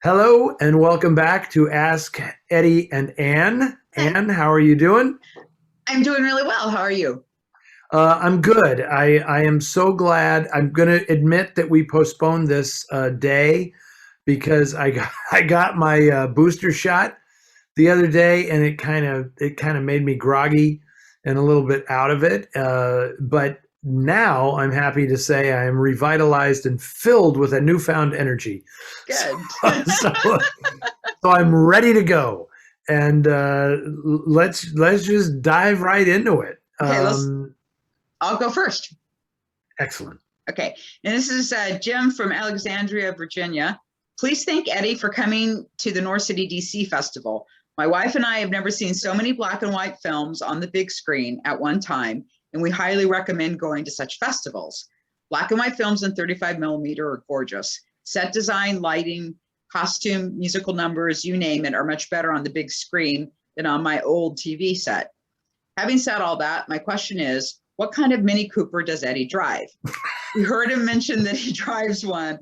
Hello and welcome back to Ask Eddie and Ann. Hi, Ann, how are you doing? I'm doing really well. How are you? I'm good. I am so glad. I'm going to admit that we postponed this day because I got my booster shot the other day, and it kind of made me groggy and a little bit out of it. But now I'm happy to say I am revitalized and filled with a newfound energy. So, Good. so I'm ready to go, and let's just dive right into it. Okay, I'll go first. Excellent. Okay, and this is Jim from Alexandria, Virginia. Please thank Eddie for coming to the North City, DC Festival. My wife and I have never seen so many black and white films on the big screen at one time, and we highly recommend going to such festivals. Black and white films in 35 millimeter are gorgeous. Set design, lighting, costume, musical numbers, you name it, are much better on the big screen than on my old TV set. Having said all that, my question is, what kind of Mini Cooper does Eddie drive? We heard him mention that he drives one,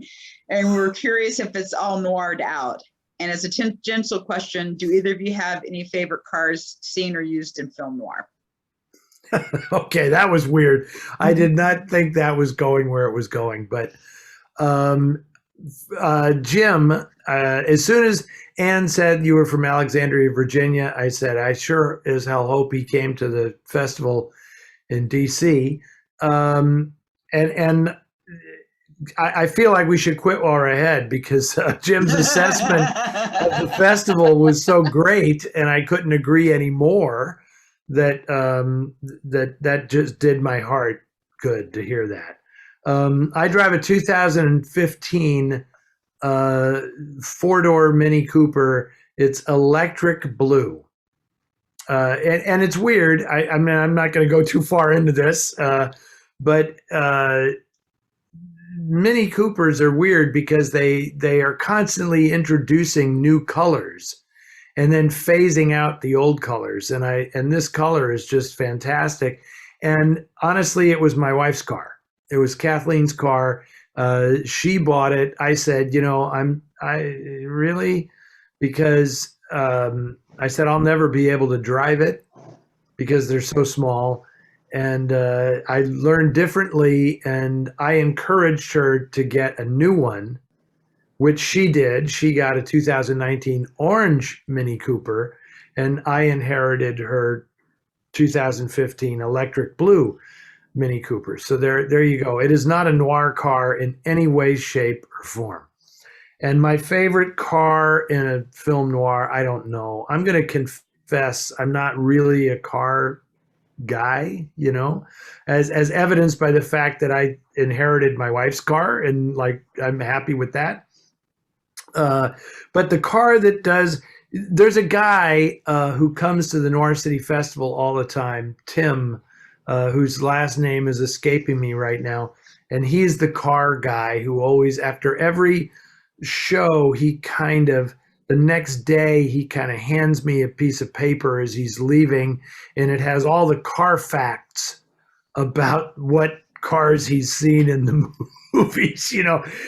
and we're curious if it's all noired out. And as a tangential question, do either of you have any favorite cars seen or used in film noir? Okay, that was weird. I did not think that was going where it was going, but um, Jim, as soon as Ann said you were from Alexandria, Virginia, I said I sure as hell hope he came to the festival in DC. Um, and I feel like we should quit while we're ahead because Jim's assessment of the festival was so great, and I couldn't agree anymore. That just did my heart good to hear that. I drive a 2015 four-door Mini Cooper. It's electric blue. And it's weird. I mean, I'm not going to go too far into this, but Mini Coopers are weird because they are constantly introducing new colors and then phasing out the old colors. And this color is just fantastic. And honestly, it was my wife's car. It was Kathleen's car. She bought it. I said, I really because I said I'll never be able to drive it because they're so small. And I learned differently, and I encouraged her to get a new one, which she did. She got a 2019 orange Mini Cooper, and I inherited her 2015 electric blue Mini Cooper. So there you go. It is not a noir car in any way, shape, or form. And my favorite car in a film noir, I don't know. I'm going to confess, I'm not really a car guy, as evidenced by the fact that I inherited my wife's car, and like I'm happy with that. Uh, but the car that does, there's a guy who comes to the Noir City Festival all the time, Tim, whose last name is escaping me right now. And he's the car guy who always, after every show, the next day, he kind of hands me a piece of paper as he's leaving, and it has all the car facts about what cars he's seen in the movies.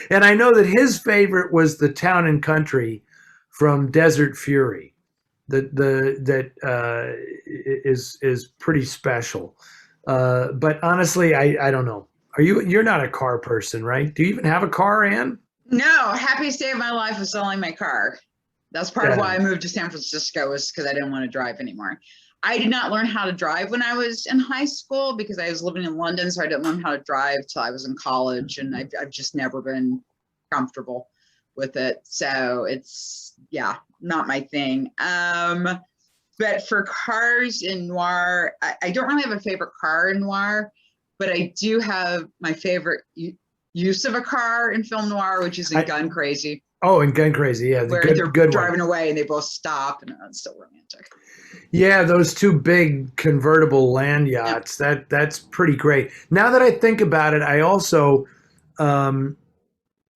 And I know that his favorite was the Town and Country from Desert Fury. That is pretty special. But honestly, I don't know. You're not a car person, right? Do you even have a car, Ann? No, happiest day of my life was selling my car. That's part of Yeah. why I moved to San Francisco, was because I didn't want to drive anymore. I did not learn how to drive when I was in high school because I was living in London, so I didn't learn how to drive till I was in college, and I've just never been comfortable with it. So it's, yeah, not my thing. But for cars in noir, I don't really have a favorite car in noir, but I do have my favorite use of a car in film noir, which is in Gun Crazy, Oh, and Gun Crazy, yeah, the where they're good one. driving away and they both stop, and it's so romantic. Yeah, those two big convertible land Yeah. yachts. That's pretty great. Now that I think about it, I also um,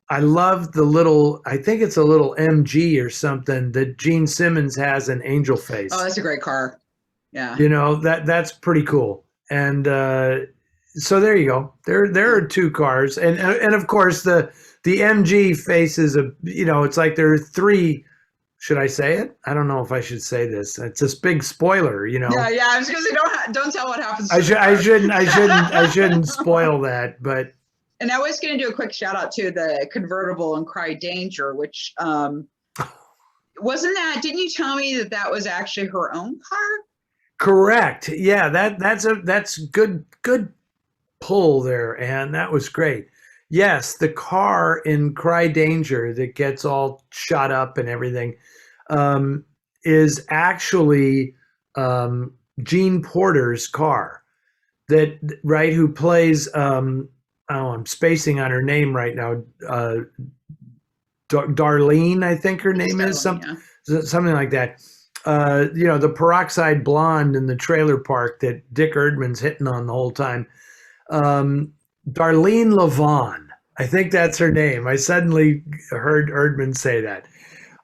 I love the little. I think it's a little MG or something that Gene Simmons has in Angel Oh, Face. that's a great car. Yeah. That's pretty cool. And So there you go. There are two cars, and of course the MG faces a, it's like there are three. Should I say it? I don't know if I should say this. It's this big spoiler, Yeah, yeah. I was going to say, don't tell what happens. I shouldn't spoil that. But and I was going to do a quick shout out to the convertible in Cry Danger, which wasn't that? Didn't you tell me that was actually her own car? Correct. Yeah, that's good pull there, and that was great. Yes, the car in Cry Danger that gets all shot up and everything is actually Gene Porter's car. That right? Who plays? Oh, I'm spacing on her name right now. Darlene, I think her name is something like that. The peroxide blonde in the trailer park that Dick Erdman's hitting on the whole time. Darlene Levon, I think that's her name. I suddenly heard Erdman say that.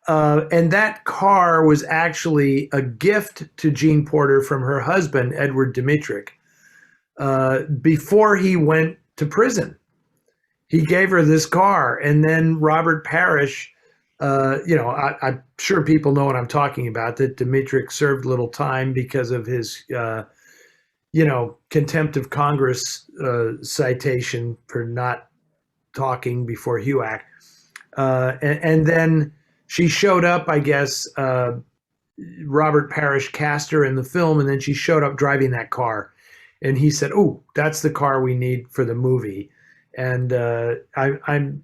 And that car was actually a gift to Gene Porter from her husband, Edward Dmytryk, before he went to prison. He gave her this car, and then Robert Parrish, I'm sure people know what I'm talking about, that Dmytryk served little time because of his, contempt of Congress citation for not talking before HUAC. And then she showed up, I guess, Robert Parrish cast her in the film, and then she showed up driving that car. And he said, "Oh, that's the car we need for the movie." And I'm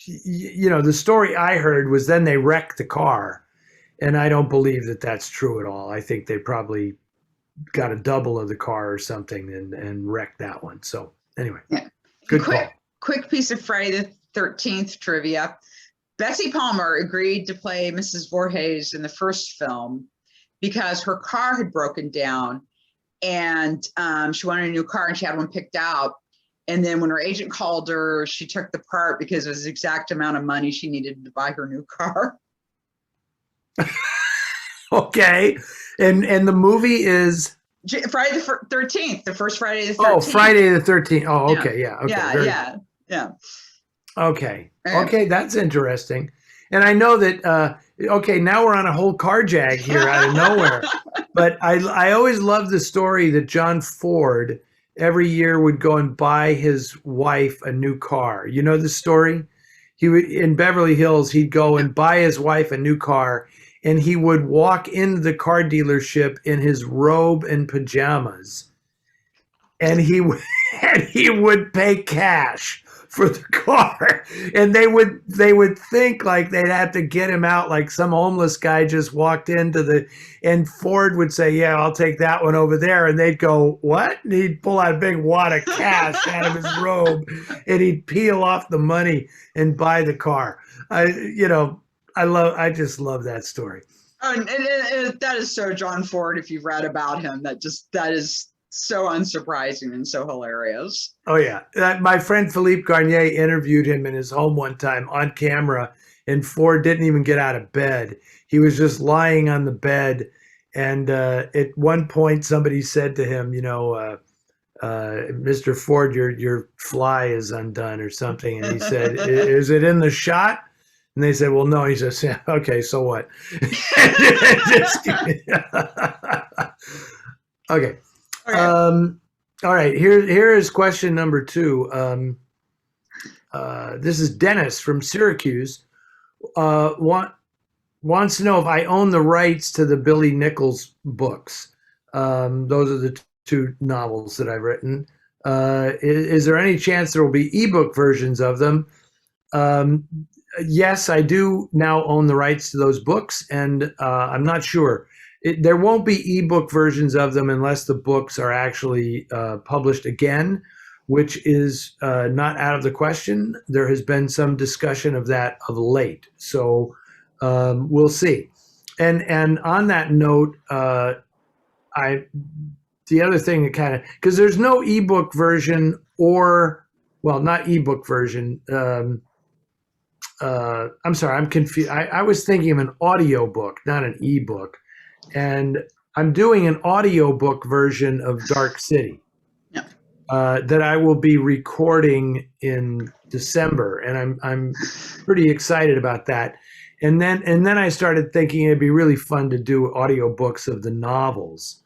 the story I heard was then they wrecked the car, and I don't believe that that's true at all. I think they probably got a double of the car or something and wrecked that one. So anyway, yeah. Good call. Quick piece of Friday the 13th trivia. Betsy Palmer agreed to play Mrs. Voorhees in the first film because her car had broken down, and she wanted a new car, and she had one picked out. And then when her agent called her, she took the part because it was the exact amount of money she needed to buy her new car. Okay. And the movie is Friday the 13th, the first Friday the 13th. Oh, Friday the 13th. Oh, okay. Yeah. Okay. Yeah. Okay. Okay. That's interesting. And I know that, okay, now we're on a whole car jag here out of nowhere. But I always loved the story that John Ford every year would go and buy his wife a new car. You know the story? He would, in Beverly Hills, he'd go and buy his wife a new car, and he would walk into the car dealership in his robe and pajamas, and he would pay cash for the car, and they would think like they'd have to get him out like some homeless guy just walked and Ford would say, "Yeah, I'll take that one over there," and they'd go, "What?" And he'd pull out a big wad of cash out of his robe, and he'd peel off the money and buy the car. I just love that story. Oh, and that is so John Ford. If you've read about him, that is so unsurprising and so hilarious. Oh yeah, my friend Philippe Garnier interviewed him in his home one time on camera, and Ford didn't even get out of bed. He was just lying on the bed, and at one point somebody said to him, "Mr. Ford, your fly is undone," or something, and he said, "Is it in the shot?" And they said, "Well, no." He says, "Yeah, okay, so what?" Okay. All right. Here is question number 2. This is Dennis from Syracuse. Wants to know if I own the rights to the Billy Nichols books. Those are the 2 novels that I've written. Is there any chance there will be ebook versions of them? Yes, I do now own the rights to those books, and I'm not sure. There won't be ebook versions of them unless the books are actually published again, which is not out of the question. There has been some discussion of that of late, so we'll see. And on that note, the other thing that kind of, because there's no ebook version not ebook version. I'm sorry, I'm confused. I was thinking of an audio book, not an ebook. And I'm doing an audiobook version of Dark City. Yeah. that I will be recording in December, and I'm pretty excited about that. And then I started thinking it'd be really fun to do audiobooks of the novels,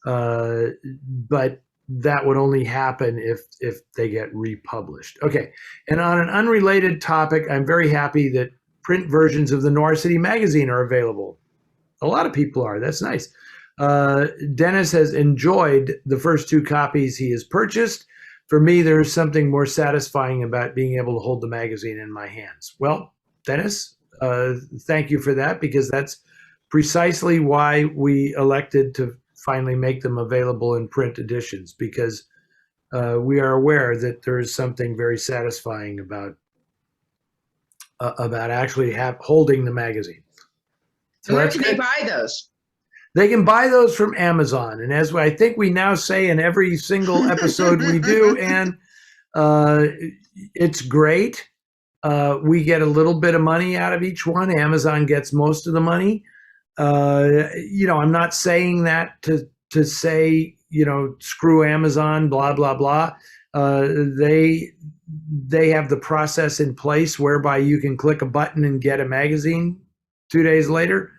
but that would only happen if they get republished. Okay, and on an unrelated topic, I'm very happy that print versions of the Noir City magazine are available. A lot of people are. That's nice. Dennis has enjoyed the first 2 copies he has purchased. For me, there's something more satisfying about being able to hold the magazine in my hands. Well, Dennis, thank you for that, because that's precisely why we elected to finally make them available in print editions, because we are aware that there is something very satisfying about actually holding the magazine. So where can they buy those? They can buy those from Amazon, and as I think we now say in every single episode we do, and it's great. We get a little bit of money out of each one. Amazon gets most of the money. I'm not saying that to say, screw Amazon, blah, blah, blah. They have the process in place whereby you can click a button and get a magazine 2 days later,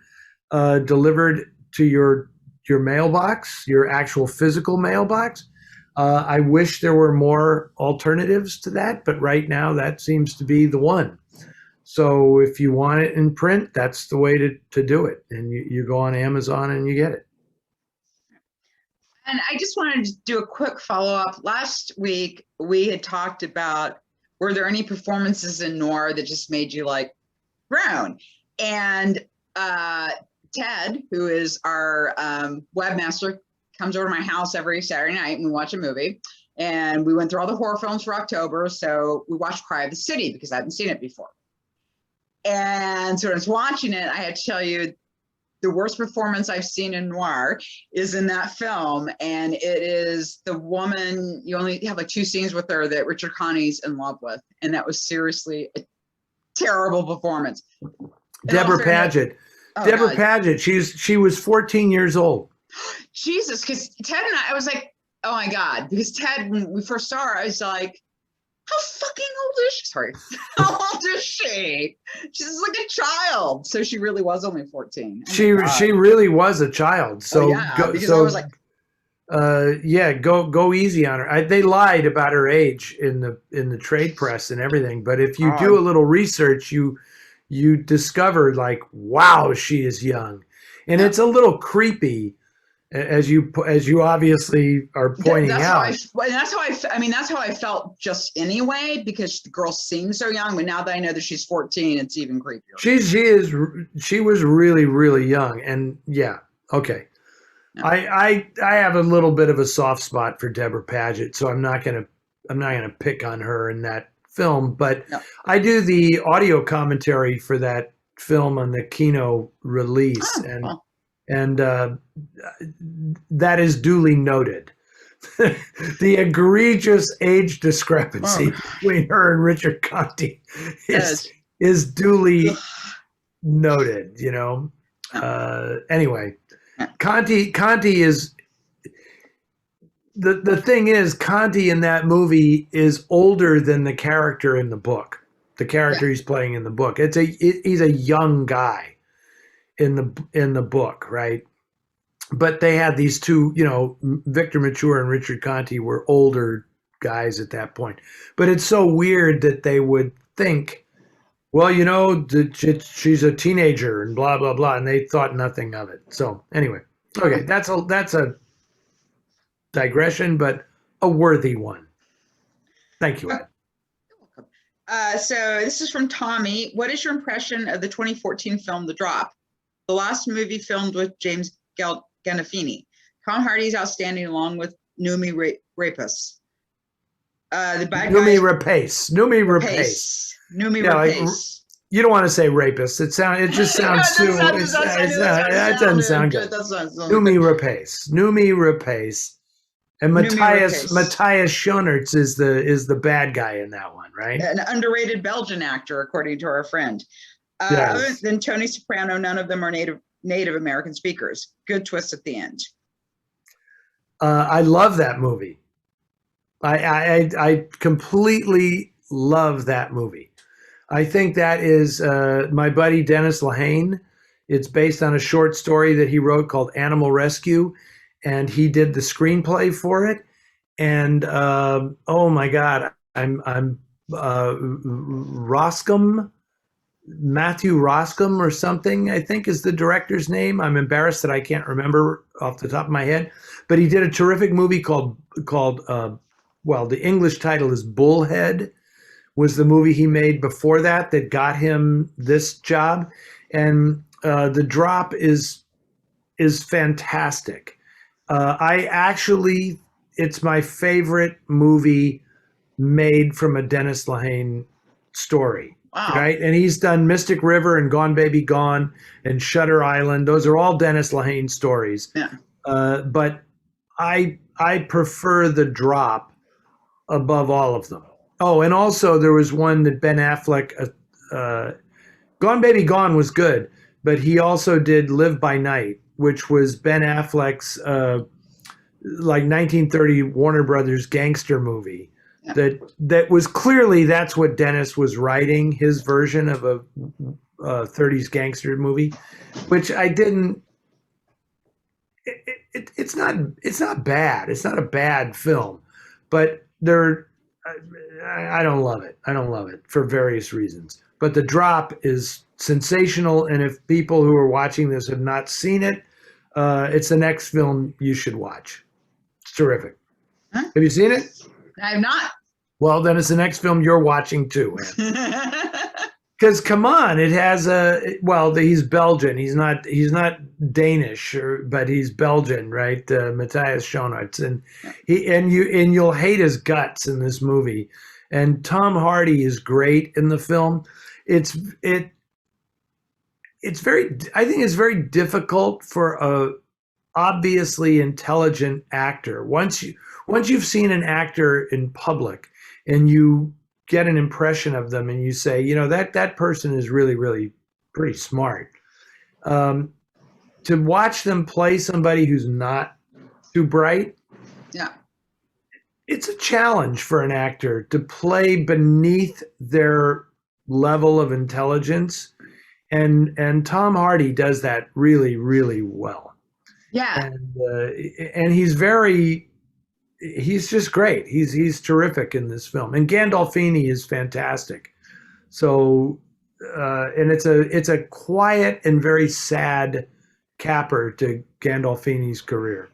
delivered to your mailbox, your actual physical mailbox. I wish there were more alternatives to that, but right now that seems to be the one. So if you want it in print, that's the way to do it. And you go on Amazon and you get it. And I just wanted to do a quick follow-up. Last week, we had talked about, were there any performances in noir that just made you like groan? And Ted, who is our webmaster, comes over to my house every Saturday night and we watch a movie. And we went through all the horror films for October. So we watched Cry of the City because I hadn't seen it before. And so when I was watching it, I had to tell you, the worst performance I've seen in noir is in that film. And it is the woman, you only have like 2 scenes with her that Richard Connie's in love with. And that was seriously a terrible performance. Deborah Padgett. Deborah Padgett. She was 14 years old. Jesus, because Ted and I was like, oh my God, because Ted, when we first saw her, I was like, how fucking old is she? Sorry. How old is she? She's like a child. So she really was only 14. She really was a child. So because I was like, go easy on her. They lied about her age in the trade press and everything. But if you do a little research, you discover like, wow, she is young, and it's a little creepy, as you obviously are pointing out. That's how I felt just anyway, because the girl seems so young. But now that I know that she's 14, it's even creepier. She was really, really young, and yeah, okay. No. I have a little bit of a soft spot for Deborah Padgett, so I'm not gonna pick on her in that film, but no. I do the audio commentary for that film on the Kino release, and that is duly noted. The egregious age discrepancy between her and Richard Conte is duly noted. Anyway, Conte is. The thing is, Conte in that movie is older than the character in the book. The character he's playing in the book. He's a young guy in the book, right? But they had these 2, Victor Mature and Richard Conte were older guys at that point. But it's so weird that they would think, well, she's a teenager and blah blah blah, and they thought nothing of it. So anyway, okay, that's a digression, but a worthy one. Thank you, Ed. You're welcome. So this is from Tommy. What is your impression of the 2014 film, The Drop? The last movie filmed with James Gandolfini. Tom Hardy's outstanding along with Noomi Rapace. The bad guy. Noomi Rapace. You don't want to say rapist. It just sounds too. That doesn't sound good. Noomi Rapace. And Matthias Schoenaerts is the bad guy in that one, right? An underrated Belgian actor, according to our friend. Other than Tony Soprano, none of them are Native American speakers. Good twist at the end. I love that movie. I completely love that movie. I think that is my buddy Dennis Lehane. It's based on a short story that he wrote called Animal Rescue, and he did the screenplay for it. And oh my God, I'm Roscom, Matthew Roscom or something, I think is the director's name. I'm embarrassed that I can't remember off the top of my head, but he did a terrific movie called well, the English title is Bullhead. Was the movie he made before that that got him this job, and The Drop is fantastic. I actually, it's my favorite movie made from a Dennis Lehane story. Wow. Right, and he's done Mystic River and Gone Baby Gone and Shutter Island. Those are all Dennis Lehane stories. Yeah. But I prefer The Drop above all of them. Oh, and also there was one that Ben Affleck, Gone Baby Gone was good, but he also did Live by Night, which was Ben Affleck's like 1930 Warner Brothers gangster movie. Yeah. That was clearly that's what Dennis was writing, his version of a 30s gangster movie, which I didn't. It's not bad. It's not a bad film, but I don't love it. I don't love it for various reasons. But The Drop is sensational, and if people who are watching this have not seen it, it's the next film you should watch. It's terrific. Huh? Have you seen it? I have not. Well, then it's the next film you're watching too. Because come on, it has he's Belgian. He's not Danish, but he's Belgian, right? Matthias Schoenaerts, and you'll hate his guts in this movie. And Tom Hardy is great in the film. I think it's very difficult for a obviously intelligent actor. Once you've seen an actor in public and you get an impression of them and you say, that person is really, really pretty smart. To watch them play somebody who's not too bright, yeah, it's a challenge for an actor to play beneath their level of intelligence. And Tom Hardy does that really, really well. Yeah. And he's just great. He's terrific in this film. And Gandolfini is fantastic. So, and it's a quiet and very sad capper to Gandolfini's career.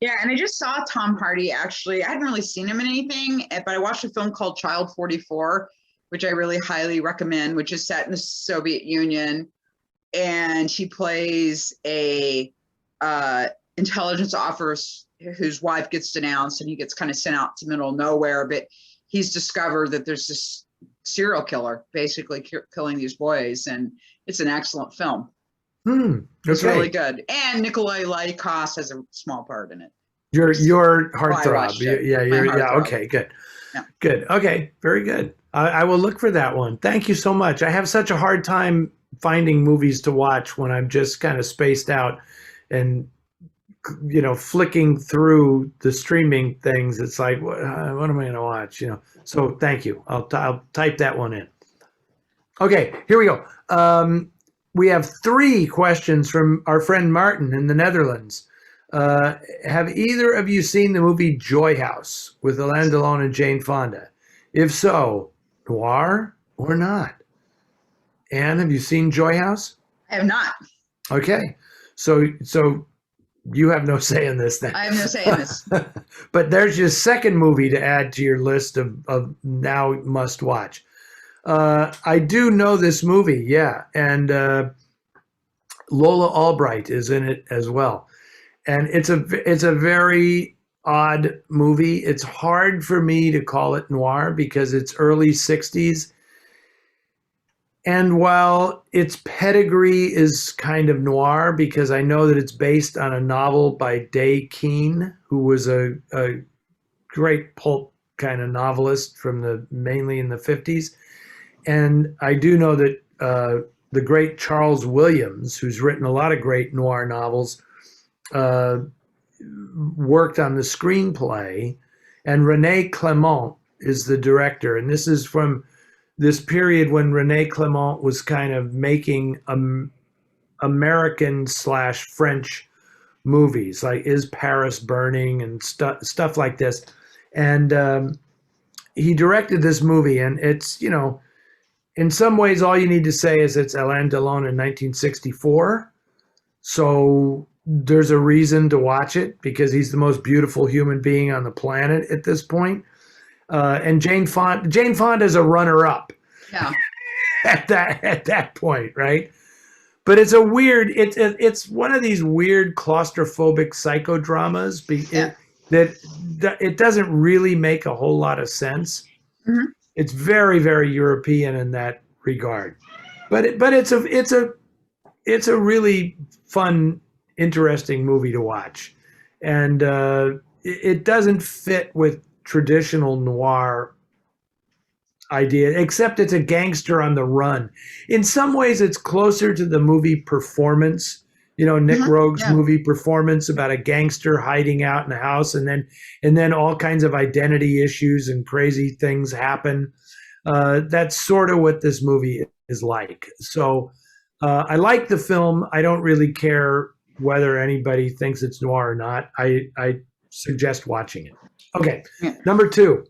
Yeah, and I just saw Tom Hardy, actually. I hadn't really seen him in anything, but I watched a film called Child 44, which I really highly recommend, which is set in the Soviet Union. And he plays a intelligence officer whose wife gets denounced, and he gets kind of sent out to the middle of nowhere. But he's discovered that there's this serial killer basically killing these boys, and it's an excellent film. It's really good. And Nikolai Lykos has a small part in it. Your heartthrob. Okay, good. Yeah. Good. Okay, very good. I will look for that one. Thank you so much. I have such a hard time finding movies to watch when I'm just kind of spaced out and flicking through the streaming things. It's like, what am I going to watch? So thank you. I'll type that one in. Okay, here we go. We have 3 questions from our friend Martin in the Netherlands. Have either of you seen the movie Joy House with Alain Delon and Jane Fonda? If so, noir or not? Anne, have you seen Joy House? I have not. Okay, so you have no say in this then. I have no say in this. But there's your second movie to add to your list of now must watch. I do know this movie, yeah, and Lola Albright is in it as well, and it's a very odd movie. It's hard for me to call it noir because it's early 60s, and while its pedigree is kind of noir because I know that it's based on a novel by Day Keane, who was a great pulp kind of novelist from mainly in the 50s. And I do know that the great Charles Williams, who's written a lot of great noir novels, worked on the screenplay. and René Clément is the director. And this is from this period when René Clément was kind of making American slash French movies, like Is Paris Burning and stuff like this. And he directed this movie, and it's, you know, in some ways, all you need to say is it's Alain Delon in 1964. So there's a reason to watch it because he's the most beautiful human being on the planet at this point. And Jane Fonda is a runner-up. Yeah. at that point, right? But it's a weird. It's one of these weird claustrophobic psychodramas that it doesn't really make a whole lot of sense. Mm-hmm. It's very, very European in that regard, but it's a really fun, interesting movie to watch, and it doesn't fit with traditional noir idea, except it's a gangster on the run. In some ways, it's closer to the movie Performance. You know, Nick Rogue's movie Performance about a gangster hiding out in a house, and then all kinds of identity issues and crazy things happen. That's sort of what this movie is like. So I like the film. I don't really care whether anybody thinks it's noir or not. I suggest watching it. Okay, number 2.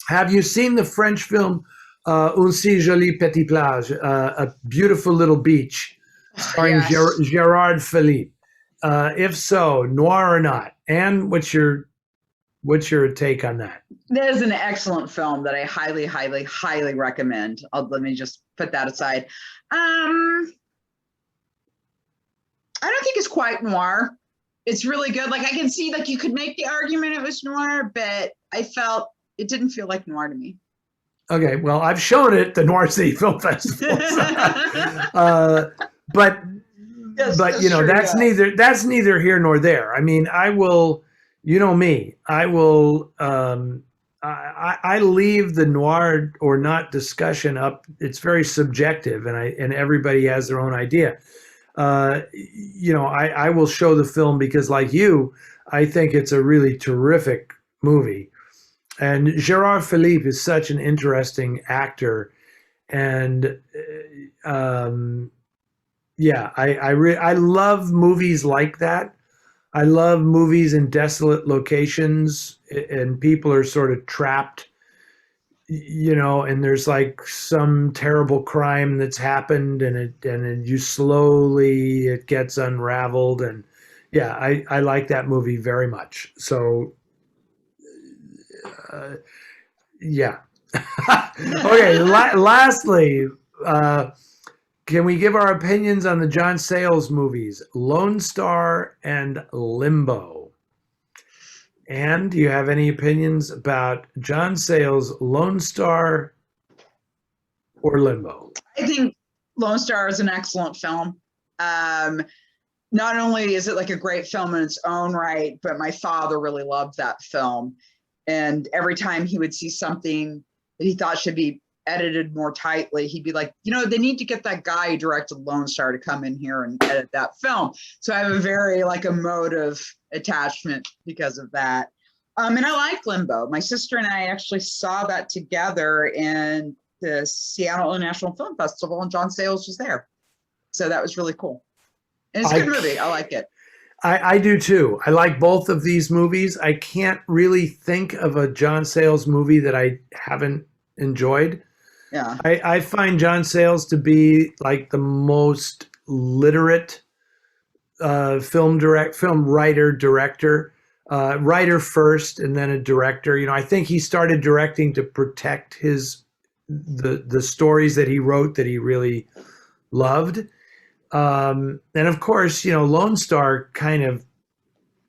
Have you seen the French film Un si jolie petite plage, a beautiful little beach? Starring Gerard Philippe. If so, noir or not? And what's your take on that? That is an excellent film that I highly, highly, highly recommend. Let me just put that aside. I don't think it's quite noir. It's really good. Like, I can see, like, you could make the argument it was noir, but I felt it didn't feel like noir to me. Okay, well, I've shown it at the Noir City Film Festival. But you know, that's neither here nor there. I mean, I will, you know me, I will I leave the noir or not discussion up. It's very subjective, and everybody has their own idea. You know, I will show the film because, like you, I think it's a really terrific movie. And Gerard Philippe is such an interesting actor, and I love movies like that. I love movies in desolate locations, and people are sort of trapped, you know, and there's like some terrible crime that's happened, and it slowly it gets unraveled, and I like that movie very much. So. Okay. Lastly, can we give our opinions on the John Sayles movies, Lone Star and Limbo? And do you have any opinions about John Sayles, Lone Star or Limbo? I think Lone Star is an excellent film. Not only is it like a great film in its own right, but my father really loved that film. And every time he would see something that he thought should be edited more tightly, he'd be like, you know, they need to get that guy who directed Lone Star to come in here and edit that film. So I have a very like emotive attachment because of that. And I like Limbo. My sister and I actually saw that together in the Seattle International Film Festival, and John Sayles was there. So that was really cool. And it's a good movie. I like it. I do too. I like both of these movies. I can't really think of a John Sayles movie that I haven't enjoyed. Yeah. I find John Sayles to be like the most literate film writer, director, writer first and then a director. You know, I think he started directing to protect the stories that he wrote that he really loved. And of course, you know, Lone Star kind of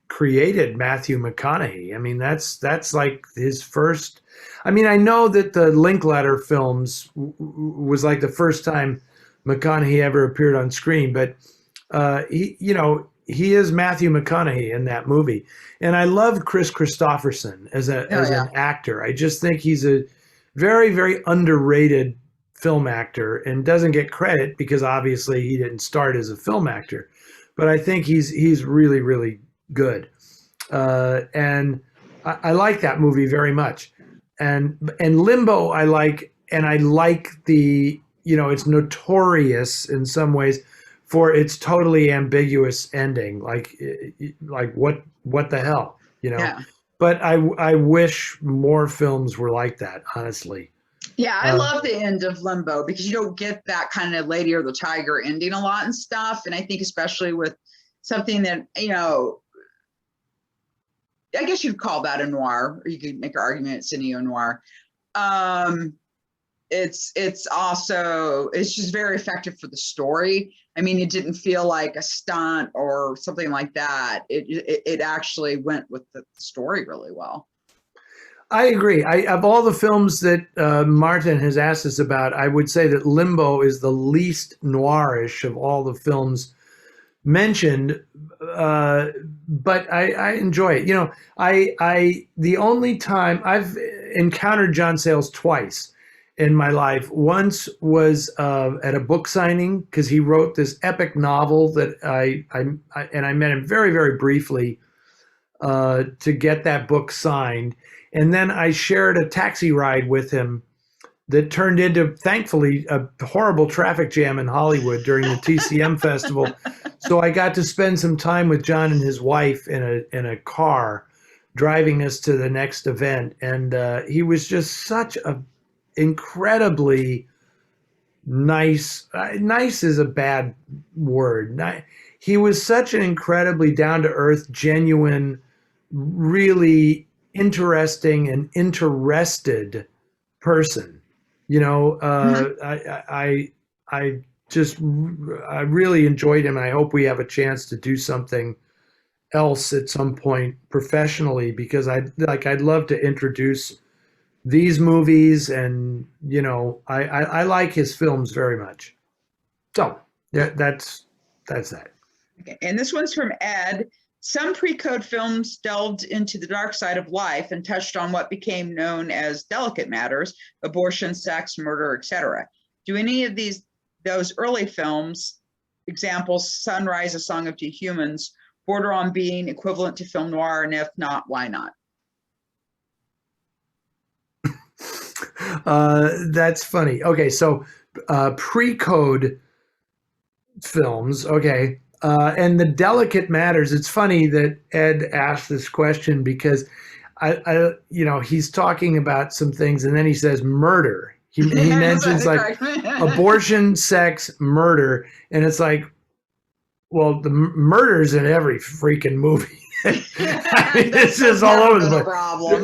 created Matthew McConaughey. I mean, that's like his first. I mean, I know that the Linklater films was like the first time McConaughey ever appeared on screen, but he is Matthew McConaughey in that movie. And I love Chris Christopherson as an actor. I just think he's a very, very underrated film actor and doesn't get credit because obviously he didn't start as a film actor, but I think he's really, really good. And I like that movie very much, and Limbo I like, and I like the it's notorious in some ways for its totally ambiguous ending, like what the hell, Yeah. But I wish more films were like that, honestly. Yeah, I Uh, love the end of Limbo because you don't get that kind of Lady or the Tiger ending a lot and stuff. And I think especially with something that, I guess you'd call that a noir, or you could make an argument it's a neo-noir. Um, it's just very effective for the story. I mean, it didn't feel like a stunt or something like that. It actually went with the story really well. I agree. Of all the films that Martin has asked us about, I would say that Limbo is the least noirish of all the films mentioned, uh, but I enjoy it. I the only time I've encountered John Sayles twice in my life. Once was at a book signing because he wrote this epic novel that I met him very very briefly to get that book signed, and then I shared a taxi ride with him that turned into, thankfully, a horrible traffic jam in Hollywood during the TCM festival. So I got to spend some time with John and his wife in a car, driving us to the next event, and he was just such a incredibly nice. Nice is a bad word. He was such an incredibly down to earth, genuine, really interesting and interested person. Mhm. I just I really enjoyed him. I hope we have a chance to do something else at some point professionally because I'd love to introduce these movies, and I like his films very much. So yeah, that's that. Okay. And this one's from Ed. Some pre-code films delved into the dark side of life and touched on what became known as delicate matters, abortion, sex, murder, etc. Do any of those early films, examples, Sunrise, A Song of Two Humans, border on being equivalent to film noir? And if not, why not? That's funny. Okay, so pre-code films. Okay, and the delicate matters. It's funny that Ed asked this question because he's talking about some things, and then he says murder. He mentions like abortion, sex, murder, and it's like, well, the murder's in every freaking movie. I mean, this is all over the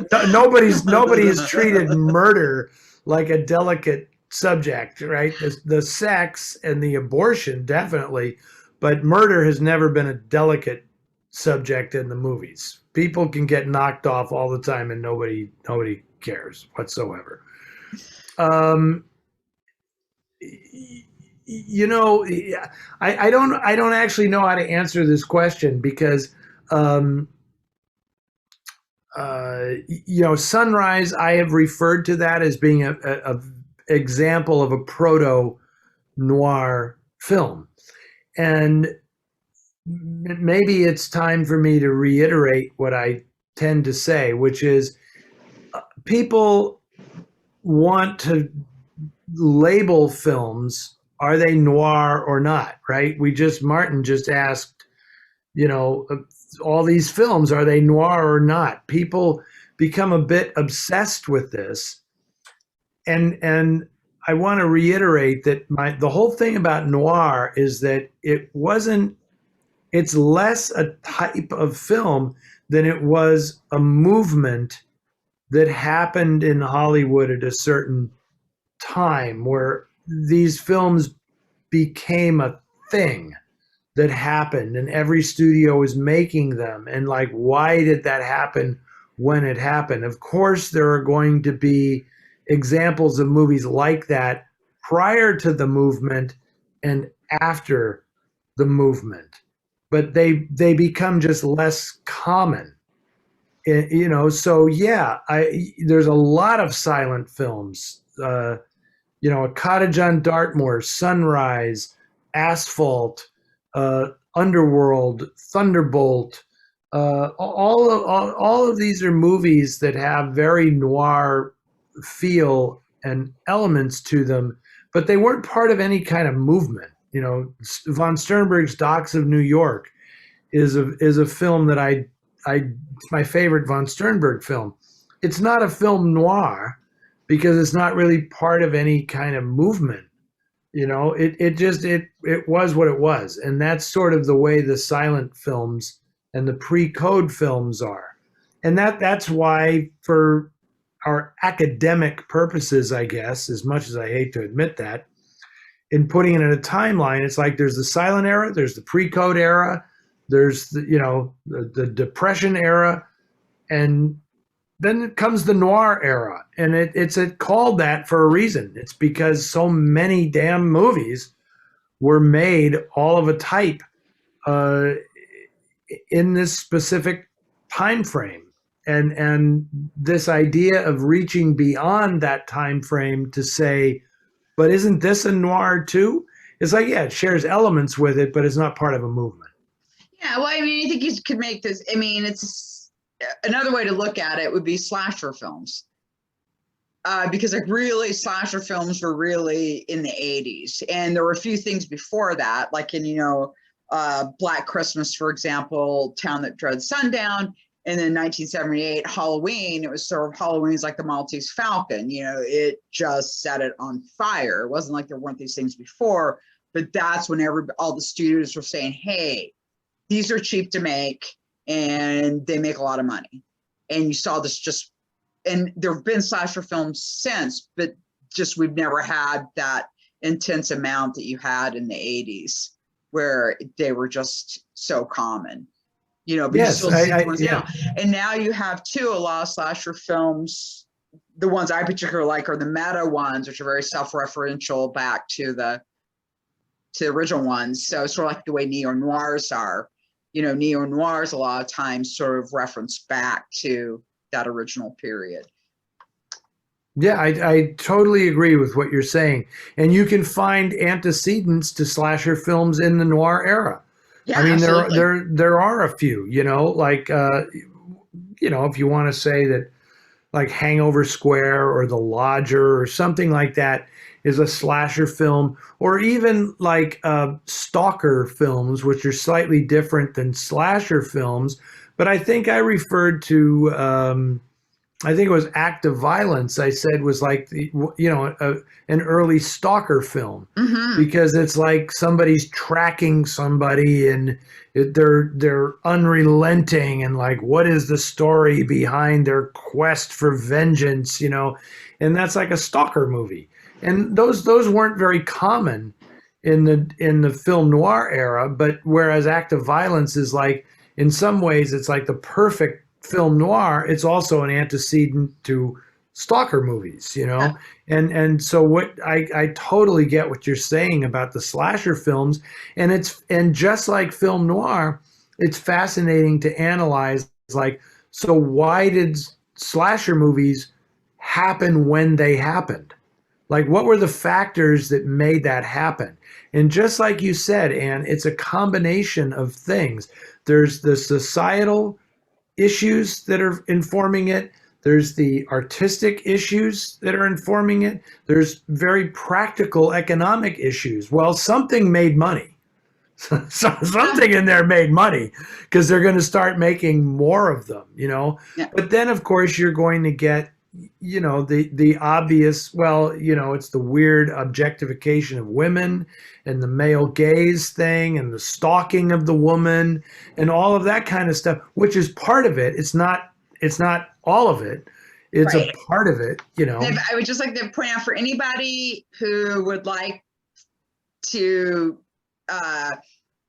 place. Nobody has treated murder like a delicate subject, right? The sex and the abortion definitely, but murder has never been a delicate subject in the movies. People can get knocked off all the time, and nobody cares whatsoever. Um, you know, I don't actually know how to answer this question because um, Sunrise, I have referred to that as being a example of a proto noir film, and maybe it's time for me to reiterate what I tend to say, which is people want to label films, are they noir or not, right? Martin just asked, all these films, are they noir or not? People become a bit obsessed with this. And I want to reiterate that the whole thing about noir is that it's less a type of film than it was a movement that happened in Hollywood at a certain time where these films became a thing that happened and every studio was making them. And like, why did that happen when it happened? Of course, there are going to be examples of movies like that prior to the movement and after the movement, but they become just less common. So yeah, there's a lot of silent films. A Cottage on Dartmoor, Sunrise, Asphalt, Underworld, Thunderbolt, All of these are movies that have very noir feel and elements to them, but they weren't part of any kind of movement. You know, von Sternberg's Docks of New York is a film that it's my favorite von Sternberg film. It's not a film noir because it's not really part of any kind of movement. You know, it was what it was, and that's sort of the way the silent films and the pre-code films are, and that's why, for our academic purposes, I guess, as much as I hate to admit that, in putting it in a timeline, it's like there's the silent era, there's the pre-code era, there's the Depression era, and then comes the noir era, and it's called that for a reason. It's because so many damn movies were made all of a type uh, in this specific time frame, and this idea of reaching beyond that time frame to say, but isn't this a noir too? It's like, yeah, it shares elements with it, but it's not part of a movement. Yeah, well, I mean, you think you could make this, I mean, it's another way to look at it would be slasher films. Because like really slasher films were really in the 80s. And there were a few things before that, like in, Black Christmas, for example, Town That Dreads Sundown. And then 1978, Halloween, it was sort of Halloween's like the Maltese Falcon, it just set it on fire. It wasn't like there weren't these things before, but that's when all the studios were saying, hey, these are cheap to make and they make a lot of money. And you saw this and there have been slasher films since, but just we've never had that intense amount that you had in the 80s where they were just so common. But Yes, yeah. And now you have a lot of slasher films. The ones I particularly like are the meta ones, which are very self-referential back to the original ones. So sort of like the way neo-noirs are. Neo-noirs a lot of times sort of reference back to that original period. Yeah, I totally agree with what you're saying. And you can find antecedents to slasher films in the noir era. Yeah, I mean, absolutely. there are a few, like if you want to say that, like Hangover Square or The Lodger or something like that is a slasher film, or even like stalker films, which are slightly different than slasher films. But I think I referred to, I think it was Act of Violence. I said was like an early stalker film, because it's like somebody's tracking somebody and they're unrelenting, and like, what is the story behind their quest for vengeance? And that's like a stalker movie. And those weren't very common in the film noir era, but whereas Act of Violence is like, in some ways, it's like the perfect film noir, it's also an antecedent to stalker movies, and so what I totally get what you're saying about the slasher films, and just like film noir, it's fascinating to analyze, like, so why did slasher movies happen when they happened? Like, what were the factors that made that happen? And just like you said, Anne, it's a combination of things. There's the societal issues that are informing it. There's the artistic issues that are informing it. There's very practical economic issues. Well, something made money. So something in there made money because they're going to start making more of them, Yeah. But then, of course, you're going to get, the obvious, it's the weird objectification of women and the male gaze thing and the stalking of the woman and all of that kind of stuff, which is part of it. It's not all of it. It's right. A part of it, I would just like to point out for anybody who would like to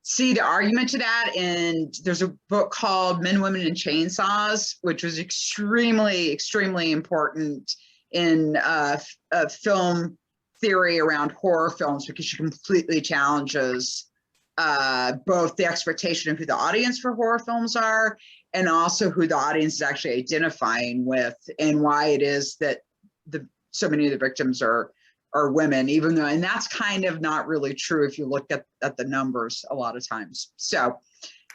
see the argument to that, and there's a book called Men, Women, and Chainsaws, which was extremely, extremely important in film theory around horror films, because she completely challenges both the expectation of who the audience for horror films are, and also who the audience is actually identifying with, and why it is that so many of the victims are women, even though, and that's kind of not really true if you look at the numbers a lot of times. So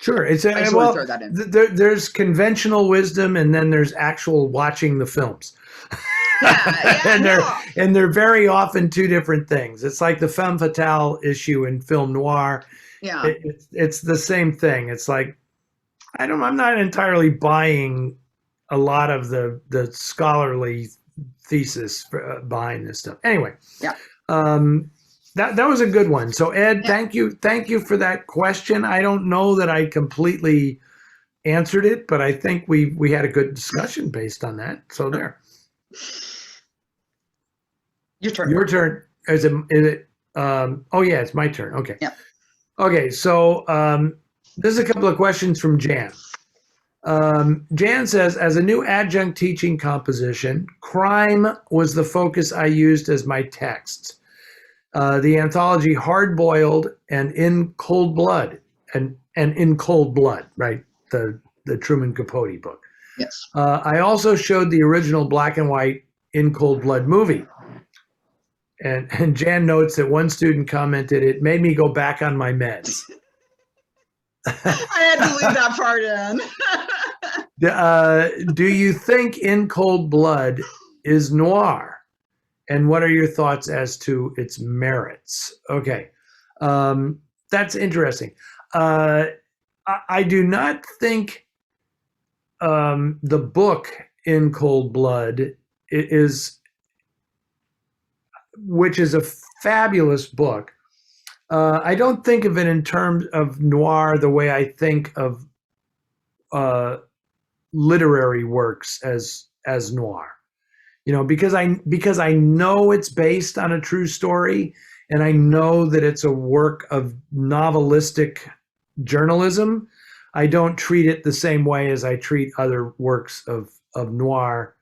Sure. It's I just want to throw that in. there's conventional wisdom, and then there's actual watching the films. Yeah, and they're very often two different things. It's like the femme fatale issue in film noir. Yeah. It's the same thing. It's like I'm not entirely buying a lot of the scholarly thesis behind this stuff. Anyway, Yeah. That was a good one. So Ed, Yeah. thank you for that question. I don't know that I completely answered it, but I think we had a good discussion based on that. So there. Your turn. Your turn. Is it? Oh yeah, it's my turn. Okay. Yeah. Okay. So there's a couple of questions from Jan. Jan says, as a new adjunct teaching composition, crime was the focus I used as my texts. The anthology Hard Boiled and In Cold Blood, and In Cold Blood, right? The Truman Capote book. Yes. I also showed the original black and white In Cold Blood movie. And Jan notes that one student commented, it made me go back on my meds. I had to leave that part in. Do you think In Cold Blood is noir? And what are your thoughts as to its merits? Okay. That's interesting. I do not think the book In Cold Blood is, which is a fabulous book. I don't think of it in terms of noir the way I think of literary works as noir. You know, because I know it's based on a true story, and I know that it's a work of novelistic journalism. I don't treat it the same way as I treat other works of noir.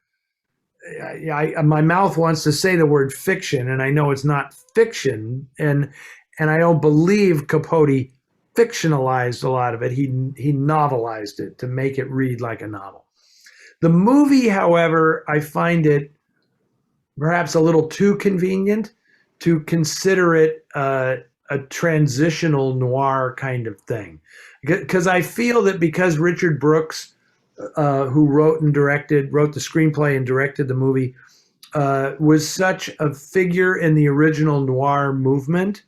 My mouth wants to say the word fiction, and I know it's not fiction, and I don't believe Capote fictionalized a lot of it. He novelized it to make it read like a novel. The movie, however, I find it perhaps a little too convenient to consider it a transitional noir kind of thing, because I feel that because Richard Brooks, who wrote the screenplay and directed the movie, was such a figure in the original noir movement.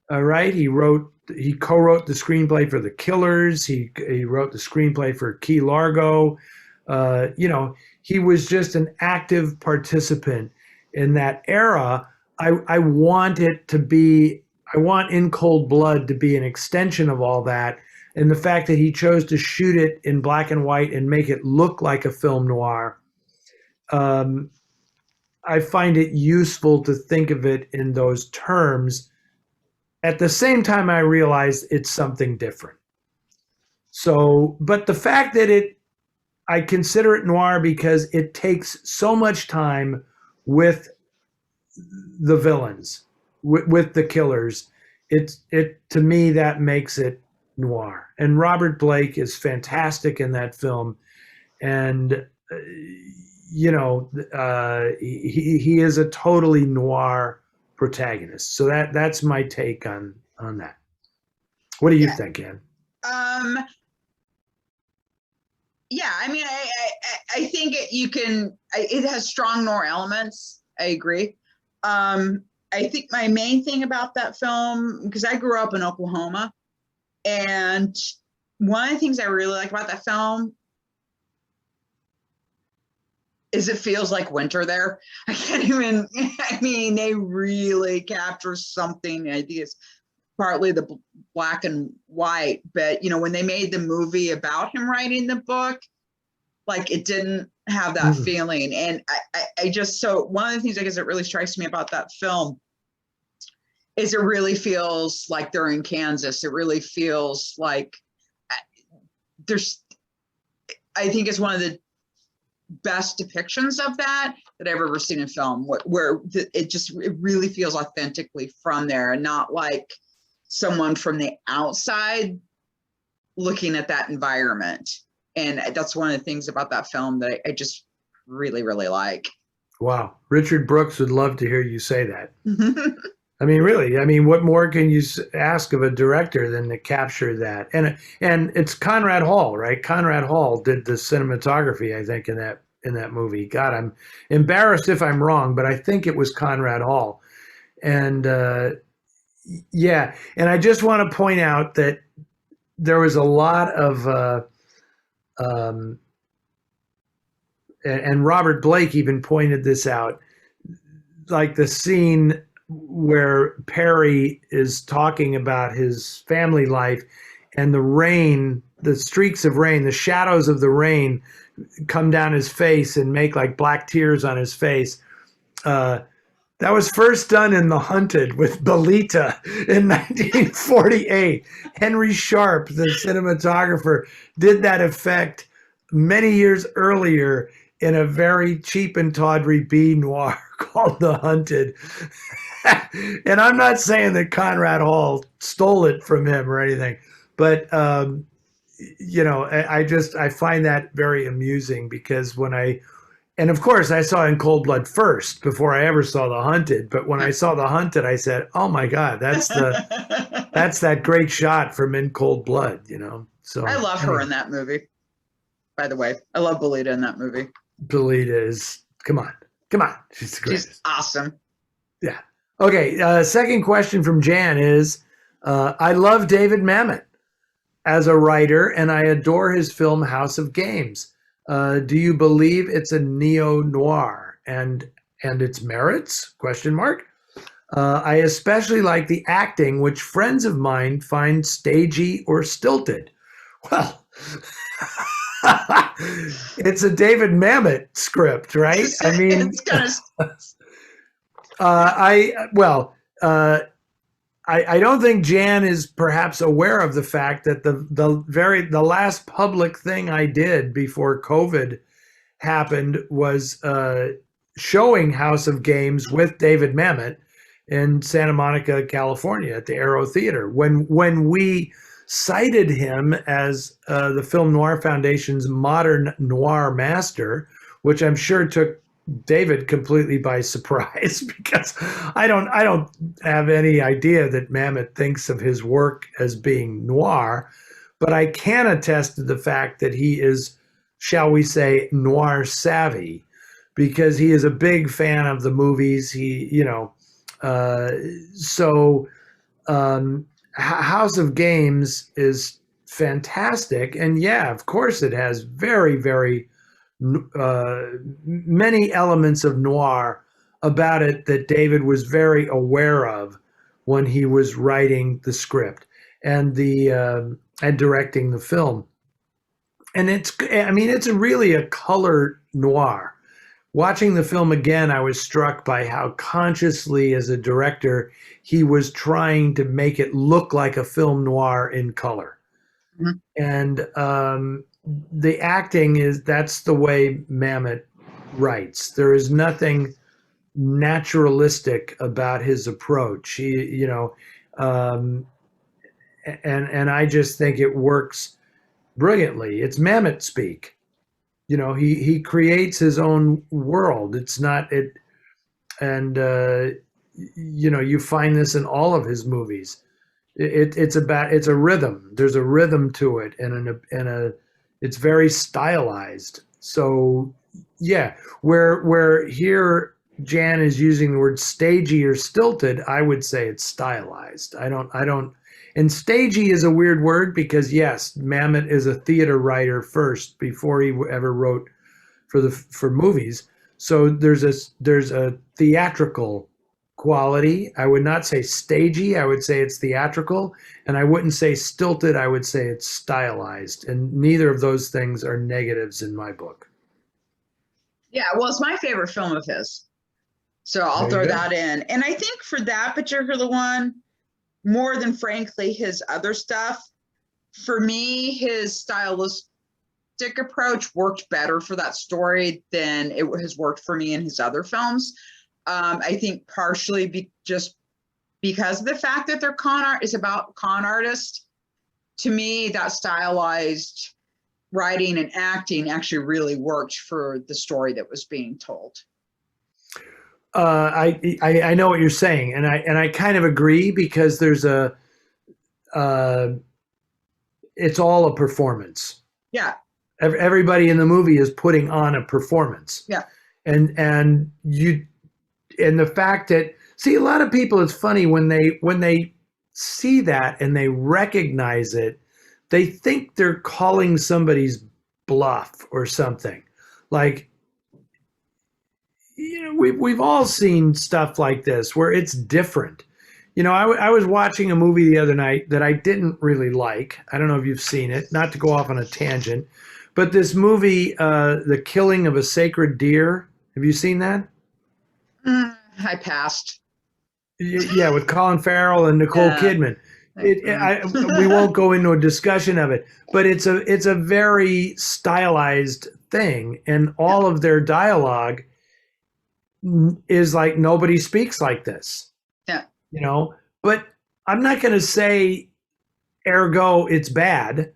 Right? He co-wrote the screenplay for The Killers. He wrote the screenplay for Key Largo. He was just an active participant in that era. I want In Cold Blood to be an extension of all that. And the fact that he chose to shoot it in black and white and make it look like a film noir, I find it useful to think of it in those terms. At the same time, I realize it's something different. So, but the fact that I consider it noir because it takes so much time with the villains, with the killers. To me, that makes it noir. And Robert Blake is fantastic in that film, and he is a totally noir protagonist. So that's my take on that. What do you think, Ann? Yeah, I mean, I think it has strong noir elements. I agree. I think my main thing about that film, because I grew up in Oklahoma, and one of the things I really like about that film is it feels like winter there. I mean, they really capture something. I think it's partly the black and white, but when they made the movie about him writing the book, like it didn't have that feeling. And so one of the things I guess that really strikes me about that film is it really feels like they're in Kansas. It really feels like I think it's one of the best depictions of that I've ever seen in film, where it really feels authentically from there, and not like someone from the outside looking at that environment. And that's one of the things about that film that I just really, really like. Wow. Richard Brooks would love to hear you say that. I mean, really, I mean, what more can you ask of a director than to capture that? And it's Conrad Hall, right? Conrad Hall did the cinematography, I think, in that movie. God, I'm embarrassed if I'm wrong, but I think it was Conrad Hall. And yeah, and I just want to point out that there was a lot of um, and Robert Blake even pointed this out, like the scene where Perry is talking about his family life and the rain, the streaks of rain, the shadows of the rain come down his face and make like black tears on his face. Uh, that was first done in The Hunted with Belita in 1948. Henry Sharp, the cinematographer, did that effect many years earlier in a very cheap and tawdry B noir called The Hunted. And I'm not saying that Conrad Hall stole it from him or anything, but I find that very amusing because and of course, I saw In Cold Blood first before I ever saw The Hunted. But when I saw The Hunted, I said, "Oh my God, that's that great shot from In Cold Blood." So I love her in that movie. By the way, I love Belita in that movie. Belita is come on, she's the greatest. She's awesome. Yeah. Okay. Second question from Jan is, I love David Mamet as a writer, and I adore his film House of Games. Do you believe it's a neo-noir and its merits? Question mark. I especially like the acting, which friends of mine find stagey or stilted. Well, it's a David Mamet script, right? I mean, it's kind of. I don't think Jan is perhaps aware of the fact that the last public thing I did before COVID happened was showing House of Games with David Mamet in Santa Monica, California, at the Aero Theater. When we cited him as the Film Noir Foundation's modern noir master, which I'm sure took David completely by surprise because I don't have any idea that Mamet thinks of his work as being noir, but I can attest to the fact that he is, shall we say, noir savvy because he is a big fan of the movies. So House of Games is fantastic, and yeah, of course, it has very, very many elements of noir about it that David was very aware of when he was writing the script and and directing the film. And it's really a color noir. Watching the film again, I was struck by how consciously, as a director, he was trying to make it look like a film noir in color. Mm-hmm. And the acting that's the way Mamet writes. There is nothing naturalistic about his approach. And I just think it works brilliantly. It's Mamet speak. He creates his own world. It's not it, and you find this in all of his movies. It's a rhythm. There's a rhythm to it, and it's very stylized. So yeah, where here Jan is using the word stagey or stilted, I would say it's stylized. I don't. And stagey is a weird word because yes, Mamet is a theater writer first before he ever wrote for movies. So there's a theatrical quality. I would not say stagey. I would say it's theatrical, and I wouldn't say stilted. I would say it's stylized, and neither of those things are negatives in my book. Yeah, well, it's my favorite film of his, so I'll throw that in. And I think for that particular one, more than frankly his other stuff, for me, his stylistic approach worked better for that story than it has worked for me in his other films. I think partially just because of the fact that is about con artists. To me, that stylized writing and acting actually really worked for the story that was being told. I know what you're saying, and I kind of agree because there's uh, it's all a performance. Yeah. Everybody in the movie is putting on a performance. Yeah. And the fact that, see, a lot of people, it's funny when they see that and they recognize it, they think they're calling somebody's bluff or something. Like, we've all seen stuff like this where it's different. I was watching a movie the other night that I didn't really like. I don't know if you've seen it, not to go off on a tangent, but this movie, The Killing of a Sacred Deer. Have you seen that? I passed. Yeah, with Colin Farrell and Nicole Kidman. We won't go into a discussion of it, but it's a very stylized thing, and all of their dialogue is like, nobody speaks like this. Yeah. But I'm not going to say ergo it's bad,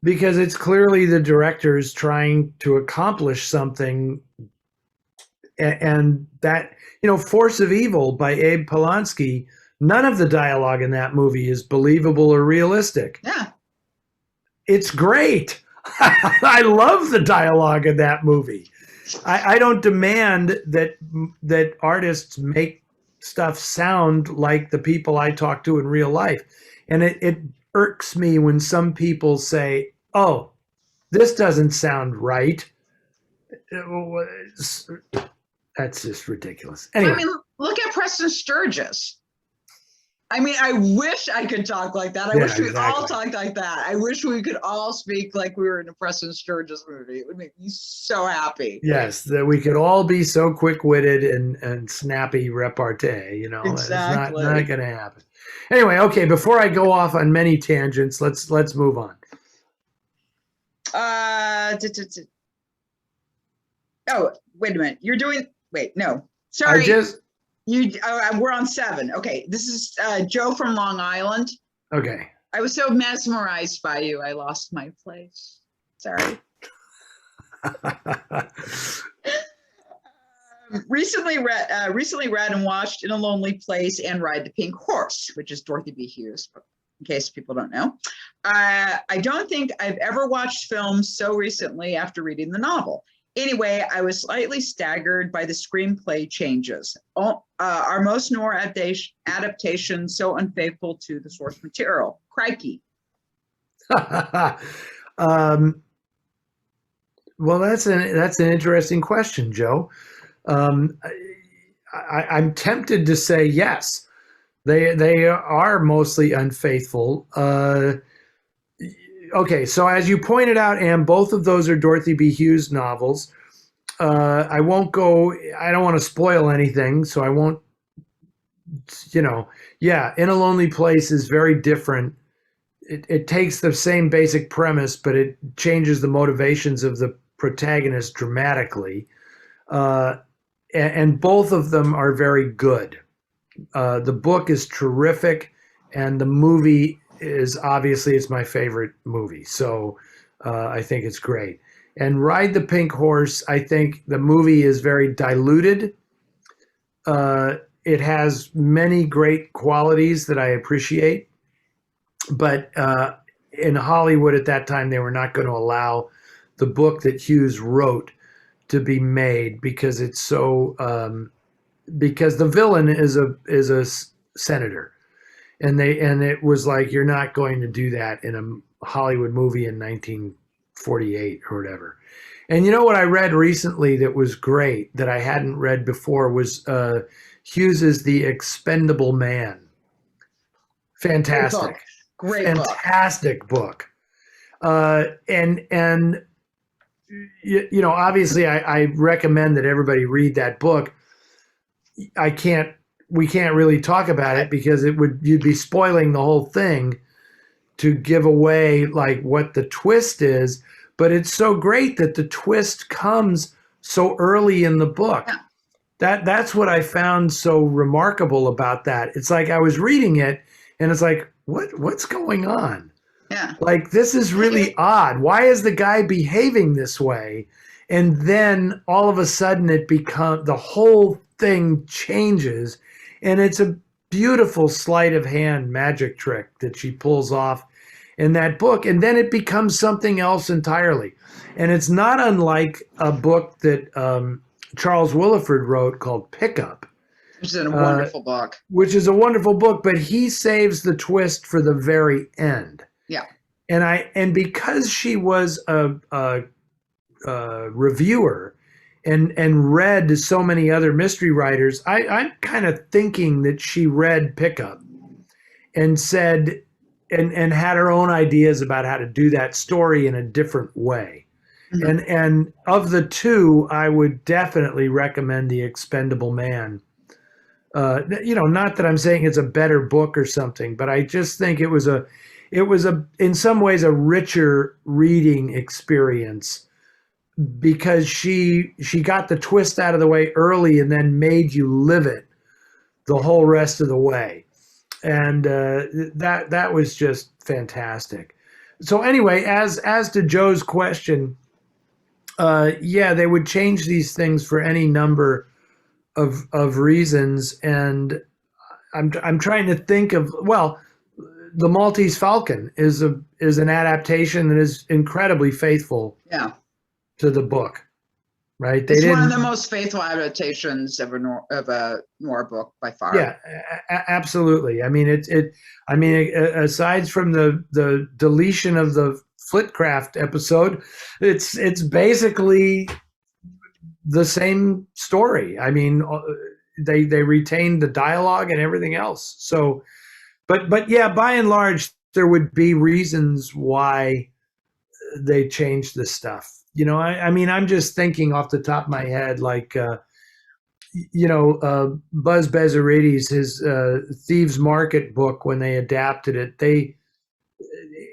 because it's clearly the director's trying to accomplish something. And that, Force of Evil by Abe Polanski, none of the dialogue in that movie is believable or realistic. Yeah. It's great. I love the dialogue in that movie. I don't demand that artists make stuff sound like the people I talk to in real life. And it irks me when some people say, oh, this doesn't sound right. That's just ridiculous. Anyway. I mean, look at Preston Sturges. I mean, I wish I could talk like that. I wish we all talked like that. I wish we could all speak like we were in a Preston Sturges movie. It would make me so happy. Yes, that we could all be so quick-witted and snappy repartee. Exactly. It's not going to happen. Anyway, okay. Before I go off on many tangents, let's move on. Oh, wait a minute. You're doing. Wait, no. Sorry. We're on 7. Okay, this is Joe from Long Island. Okay. I was so mesmerized by you, I lost my place. Sorry. Recently read and watched In a Lonely Place and Ride the Pink Horse, which is Dorothy B. Hughes, in case people don't know. I don't think I've ever watched films so recently after reading the novel. Anyway, I was slightly staggered by the screenplay changes. Are most noir adaptations so unfaithful to the source material? Crikey. Well, that's an interesting question, Joe. I'm tempted to say yes. They are mostly unfaithful. Okay, so as you pointed out, Anne, both of those are Dorothy B. Hughes novels. I don't want to spoil anything, so I won't, In a Lonely Place is very different. It takes the same basic premise, but it changes the motivations of the protagonist dramatically. And both of them are very good. The book is terrific, and the movie is obviously, it's my favorite movie. So I think it's great. And Ride the Pink Horse, I think the movie is very diluted. It has many great qualities that I appreciate. But in Hollywood at that time, they were not going to allow the book that Hughes wrote to be made because it's so because the villain is a senator. And it was like, you're not going to do that in a Hollywood movie in 1948 or whatever. And you know what I read recently that was great that I hadn't read before was Hughes's The Expendable Man. Fantastic. Great Fantastic book. And obviously I recommend that everybody read that book. We can't really talk about it because you'd be spoiling the whole thing to give away like what the twist is, but it's so great that the twist comes so early in the book. Yeah. That's what I found so remarkable about that. It's like I was reading it and it's like, what's going on? Yeah. Like, this is really odd. Why is the guy behaving this way? And then all of a sudden the whole thing changes, and it's a beautiful sleight of hand magic trick that she pulls off in that book. And then it becomes something else entirely. And it's not unlike a book that Charles Willeford wrote called Pickup, which is a wonderful book. Which is a wonderful book, but he saves the twist for the very end. Yeah. And because she was a reviewer and read so many other mystery writers, I'm kind of thinking that she read Pickup and said and had her own ideas about how to do that story in a different way. Mm-hmm. And of the two, I would definitely recommend The Expendable Man. Not that I'm saying it's a better book or something, but I just think it was in some ways a richer reading experience, because she got the twist out of the way early and then made you live it the whole rest of the way. And that was just fantastic. So anyway, as to Joe's question, they would change these things for any number of reasons. And I'm trying to think of, well, The Maltese Falcon is an adaptation that is incredibly faithful. Yeah. To the book, right? It's one of the most faithful adaptations of a noir book by far. Yeah, absolutely. I mean, aside from the deletion of the Flitcraft episode, it's basically the same story. I mean, they retained the dialogue and everything else. So, but yeah, by and large, there would be reasons why they changed the stuff. I mean, I'm just thinking off the top of my head, like, Buzz Bezarides, his Thieves Market book, when they adapted it,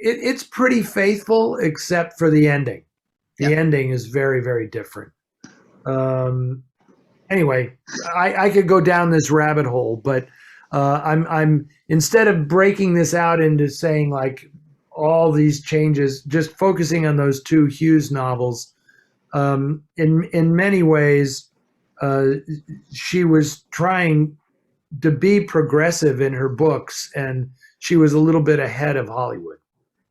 it's pretty faithful, except for the ending. The ending is very, very different. Anyway, I could go down this rabbit hole, but I'm instead of breaking this out into saying like all these changes, just focusing on those two Hughes novels. In many ways, she was trying to be progressive in her books, and she was a little bit ahead of Hollywood.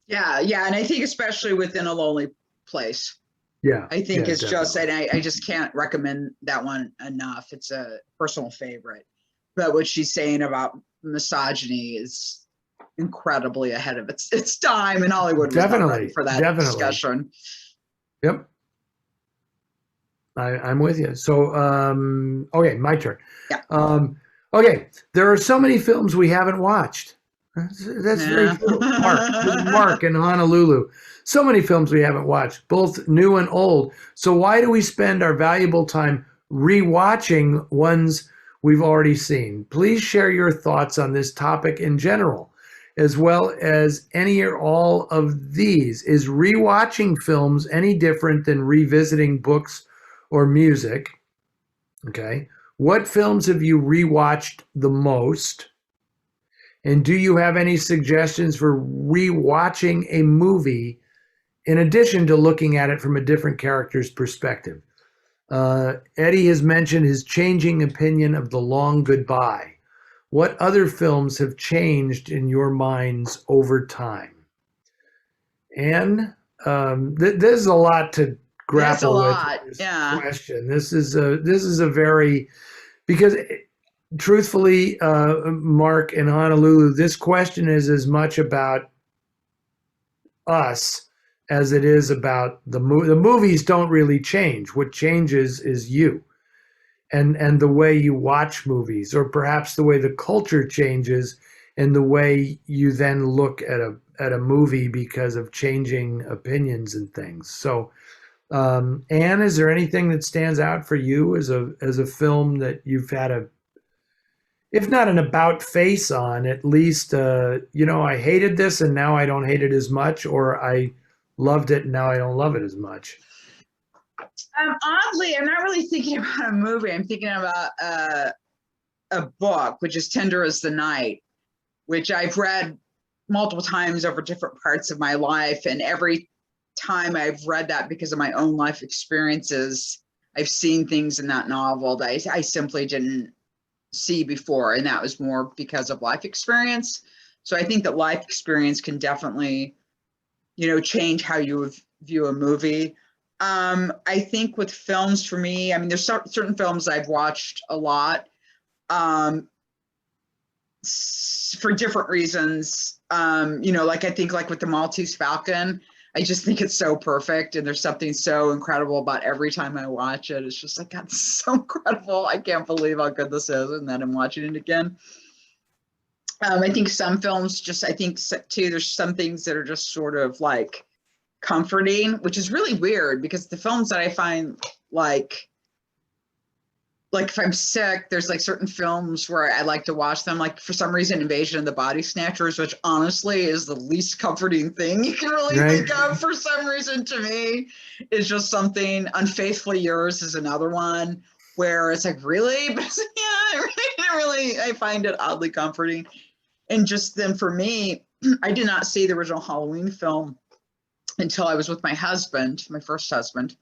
Yeah, and I think especially within A Lonely Place. Yeah, I think it's definitely. just, and I just can't recommend that one enough. It's a personal favorite. But what she's saying about misogyny is incredibly ahead of its time, and Hollywood was not ready for that discussion. Yep, I'm with you. So, okay, my turn. Yeah. Okay, there are so many films we haven't watched. That's very true. Mark in Honolulu. So many films we haven't watched, both new and old. So why do we spend our valuable time rewatching ones we've already seen? Please share your thoughts on this topic in general, as well as any or all of these. Is rewatching films any different than revisiting books or music? Okay. What films have you rewatched the most? And do you have any suggestions for rewatching a movie in addition to looking at it from a different character's perspective? Eddie has mentioned his changing opinion of The Long Goodbye. What other films have changed in your minds over time? And there's a lot to grapple with this question. This is a very, because truthfully, Mark in Honolulu, this question is as much about us as it is about the movie. The movies don't really change. What changes is you and the way you watch movies, or perhaps the way the culture changes and the way you then look at a movie because of changing opinions and things. So, Anne, is there anything that stands out for you as a film that you've had if not an about face on, at least, I hated this and now I don't hate it as much, or I loved it and now I don't love it as much? Oddly, I'm not really thinking about a movie. I'm thinking about a book, which is Tender as the Night, which I've read multiple times over different parts of my life. And every time I've read that because of my own life experiences. I've seen things in that novel that I simply didn't see before, and that was more because of life experience. So I think that life experience can definitely, change how you view a movie. I think with films, for me, I mean, there's certain films I've watched a lot for different reasons. Like I think like with the Maltese Falcon, I just think it's so perfect, and there's something so incredible about every time I watch it. It's just like, God, this is so incredible. I can't believe how good this is, and then I'm watching it again. I think some films I think too, there's some things that are just sort of like comforting, which is really weird because the films that I find like if I'm sick, there's like certain films where I like to watch them. Like for some reason, Invasion of the Body Snatchers, which honestly is the least comforting thing you can really think of for some reason to me. It's just something. Unfaithfully Yours is another one where it's like, really? But yeah, I find it oddly comforting. And just then for me, I did not see the original Halloween film until I was with my husband, my first husband.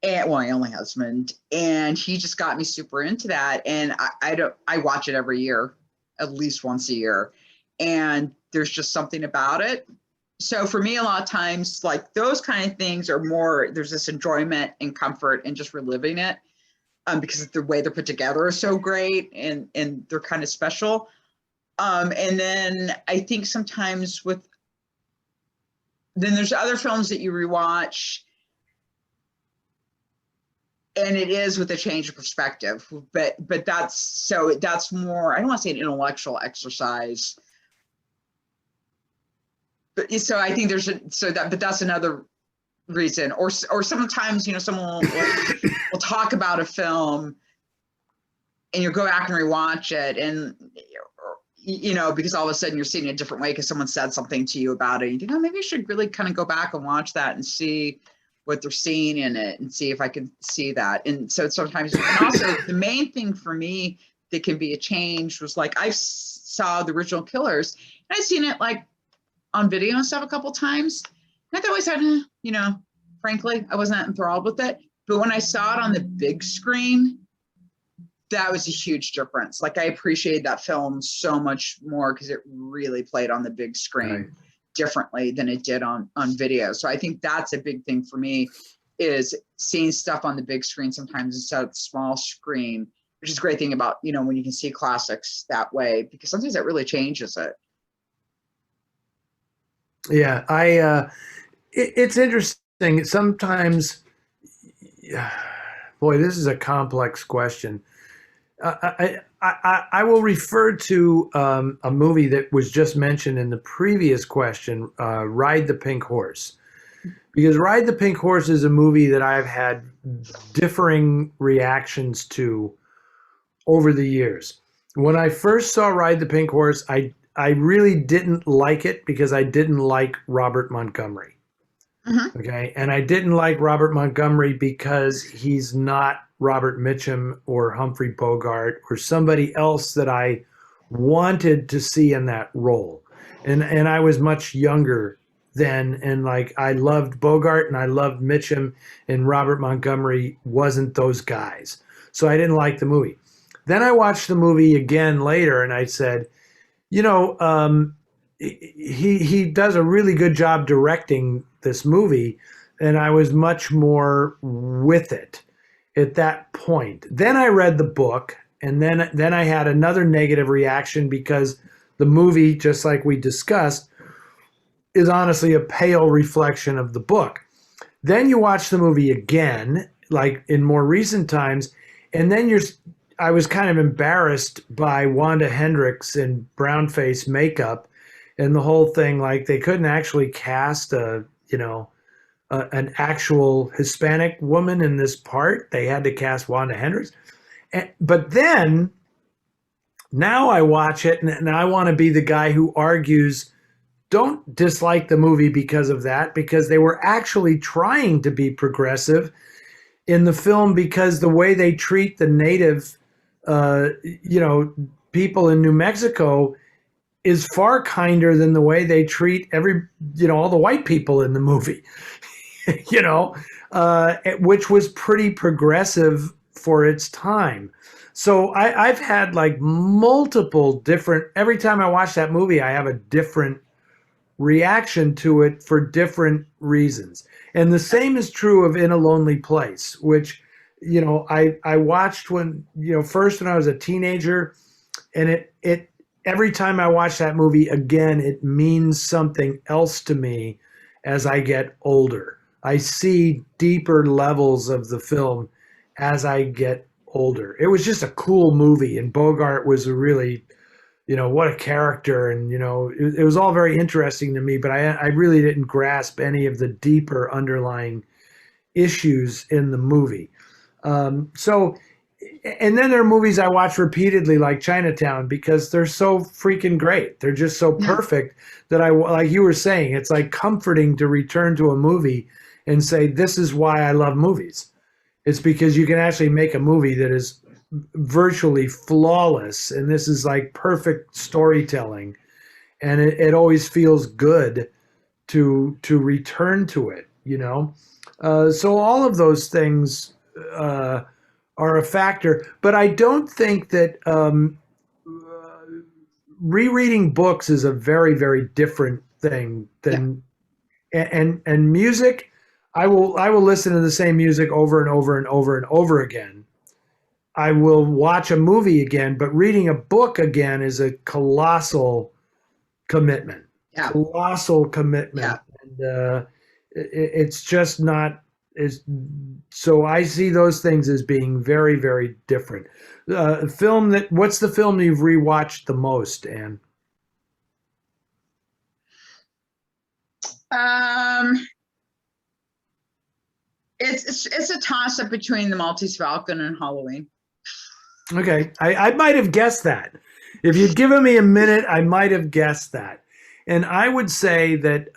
And my only husband, and he just got me super into that. And I watch it every year, at least once a year. And there's just something about it. So for me, a lot of times, like those kind of things are more, there's this enjoyment and comfort in just reliving it, because the way they're put together is so great, and they're kind of special. And then I think sometimes then there's other films that you rewatch, and it is with a change of perspective, but that's more, I don't want to say an intellectual exercise, but so I think but that's another reason. Or sometimes, someone will talk about a film and you'll go back and rewatch it, and because all of a sudden you're seeing it a different way because someone said something to you about it. You think, oh, maybe I should really kind of go back and watch that and see what they're seeing in it and see if I can see that. And so sometimes, and also the main thing for me that can be a change was like, I saw the original Killers, and I've seen it like on video and stuff a couple times. And I always said, frankly, I wasn't enthralled with it. But when I saw it on the big screen, that was a huge difference. Like I appreciated that film so much more because it really played on the big screen. Right. Differently than it did on video. So I think that's a big thing for me, is seeing stuff on the big screen sometimes instead of the small screen, which is a great thing about, when you can see classics that way, because sometimes that really changes it. Yeah, it's interesting. Sometimes, boy, this is a complex question. I will refer to a movie that was just mentioned in the previous question, Ride the Pink Horse. Because Ride the Pink Horse is a movie that I've had differing reactions to over the years. When I first saw Ride the Pink Horse, I really didn't like it because I didn't like Robert Montgomery. Mm-hmm. Okay, and I didn't like Robert Montgomery because he's not Robert Mitchum or Humphrey Bogart or somebody else that I wanted to see in that role. And I was much younger then, and like I loved Bogart and I loved Mitchum, and Robert Montgomery wasn't those guys. So I didn't like the movie. Then I watched the movie again later, and I said, he does a really good job directing this movie, and I was much more with it at that point. Then I read the book, and then I had another negative reaction because the movie, just like we discussed, is honestly a pale reflection of the book. Then you watch the movie again, like in more recent times, and then I was kind of embarrassed by Wanda Hendricks in brown face makeup and the whole thing. Like they couldn't actually cast an actual Hispanic woman in this part. They had to cast Wanda Hendricks. But then now I watch it and I want to be the guy who argues, don't dislike the movie because of that, because they were actually trying to be progressive in the film, because the way they treat the native, people in New Mexico is far kinder than the way they treat all the white people in the movie. you know, which was pretty progressive for its time. So I've had like multiple different, every time I watch that movie, I have a different reaction to it for different reasons. And the same is true of In a Lonely Place, which, I watched when, first when I was a teenager, and it every time I watch that movie again, it means something else to me as I get older. I see deeper levels of the film as I get older. It was just a cool movie, and Bogart was a really, what a character, and it was all very interesting to me. But I really didn't grasp any of the deeper underlying issues in the movie. So, and then there are movies I watch repeatedly, like Chinatown, because they're so freaking great. They're just so Yeah. perfect that like you were saying, it's like comforting to return to a movie and say, this is why I love movies. It's because you can actually make a movie that is virtually flawless, and this is like perfect storytelling, and it always feels good to return to it. So all of those things are a factor, but I don't think that rereading books is a very, very different thing than and music. I will listen to the same music over and over and over and over again. I will watch a movie again, but reading a book again is a colossal commitment. Yeah. Colossal commitment. Yeah. And it's just not is so I see those things as being very, very different. What's the film you've rewatched the most, Anne? Um, it's a toss up between The Maltese Falcon and Halloween. Okay, I might have guessed that. If you'd given me a minute, I might have guessed that. And I would say that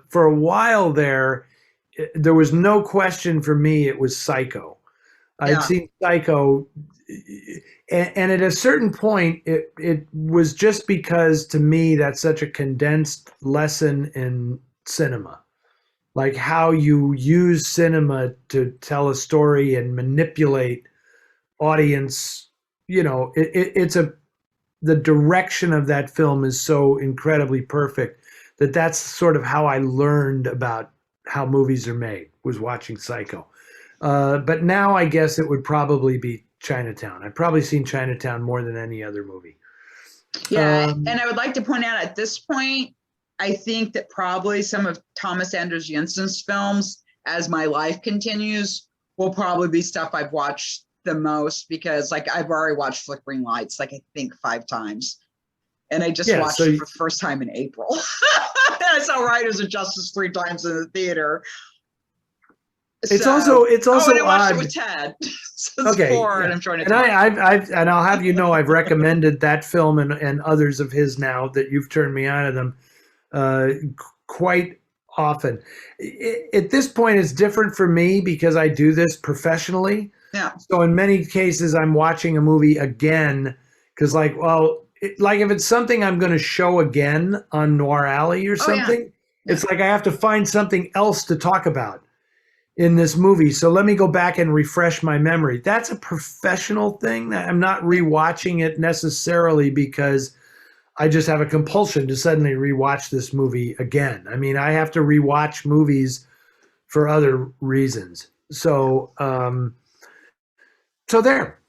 for a while there was no question for me. It was Psycho. I'd seen Psycho, and at a certain point, it was just because to me that's such a condensed lesson in cinema, like how you use cinema to tell a story and manipulate audience. It's the direction of that film is so incredibly perfect that that's sort of how I learned about how movies are made, was watching Psycho. But now I guess it would probably be Chinatown. I've probably seen Chinatown more than any other movie. Yeah, and I would like to point out at this point, I think that probably some of Thomas Anders Jensen's films, as my life continues, will probably be stuff I've watched the most, because like I've already watched Flickering Lights, like I think 5 times. And I just watched it for the first time in April. I saw Riders of Justice 3 times in the theater. It's also and I watched odd. it with Ted. So okay, 4, and I'm trying to. And I'll have I've recommended that film and others of his now that you've turned me on to them quite often. At this point, it's different for me because I do this professionally. Yeah. So in many cases, I'm watching a movie again because, like, if it's something I'm going to show again on Noir Alley or something, it's like I have to find something else to talk about in this movie. So let me go back and refresh my memory. That's a professional thing. I'm not rewatching it necessarily because I just have a compulsion to suddenly rewatch this movie again. I mean, I have to rewatch movies for other reasons. So,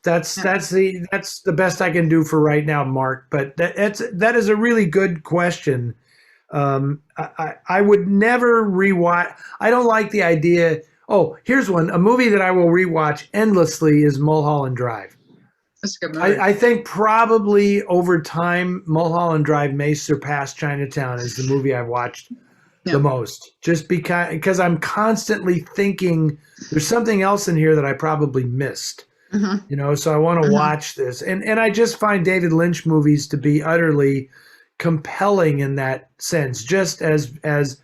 that's the best I can do for right now, Mark. But that is a really good question. I would never rewatch. I don't like the idea. Oh, here's one. A movie that I will rewatch endlessly is Mulholland Drive. That's a good movie. I think probably over time, Mulholland Drive may surpass Chinatown as the movie I've watched the most. Just because I'm constantly thinking there's something else in here that I probably missed. Mm-hmm. So I want to watch this. And I just find David Lynch movies to be utterly compelling in that sense, just as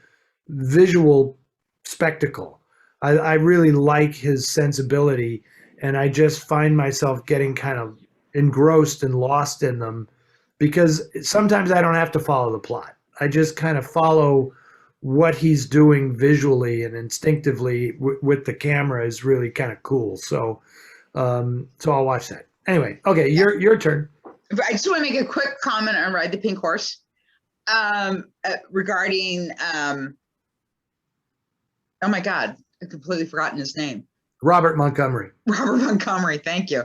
visual spectacle. I really like his sensibility, and I just find myself getting kind of engrossed and lost in them because sometimes I don't have to follow the plot. I just kind of follow what he's doing visually and instinctively with the camera is really kind of cool. So I'll watch that. Anyway, okay, your turn. I just want to make a quick comment on Ride the Pink Horse regarding, oh my God, I've completely forgotten his name. Robert Montgomery. Robert Montgomery, thank you.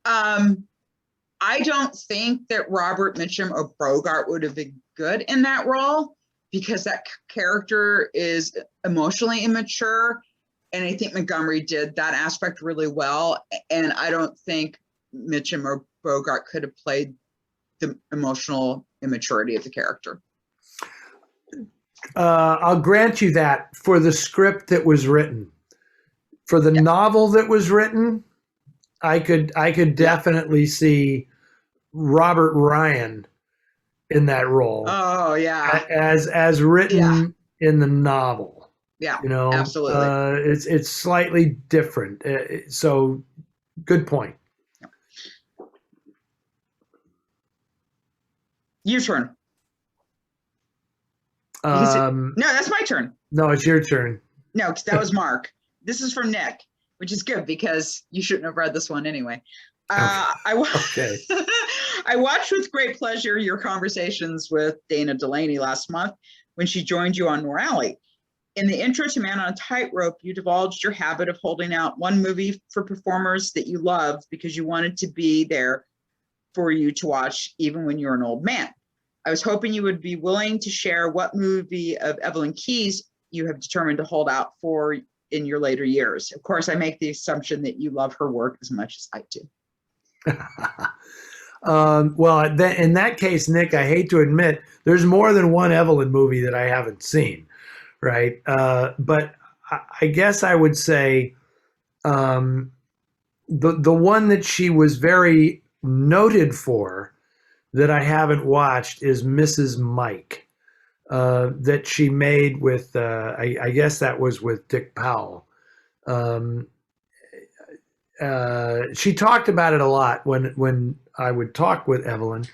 I don't think that Robert Mitchum or Bogart would have been good in that role because that character is emotionally immature. And I think Montgomery did that aspect really well. And I don't think Mitchum or Bogart could have played the emotional immaturity of the character. I'll grant you that for the script that was written. For the novel that was written, I could definitely see Robert Ryan in that role. Oh yeah, as written in the novel. Yeah, you know, absolutely. It's slightly different. So, good point. Your turn. No, that's my turn. No, it's your turn. No, that was Mark. This is from Nick, which is good because you shouldn't have read this one anyway. I watched with great pleasure your conversations with Dana Delaney last month when she joined you on Noir Alley. In the intro to Man on a Tightrope, you divulged your habit of holding out one movie for performers that you loved because you wanted to be there for you to watch even when you're an old man. I was hoping you would be willing to share what movie of Evelyn Keyes you have determined to hold out for in your later years. Of course, I make the assumption that you love her work as much as I do. Well, in that case, Nick, I hate to admit, there's more than one Evelyn movie that I haven't seen, right? But I guess I would say the one that she was very noted for that I haven't watched is Mrs. Mike, that she made with, I guess that was with Dick Powell. She talked about it a lot when I would talk with Evelyn,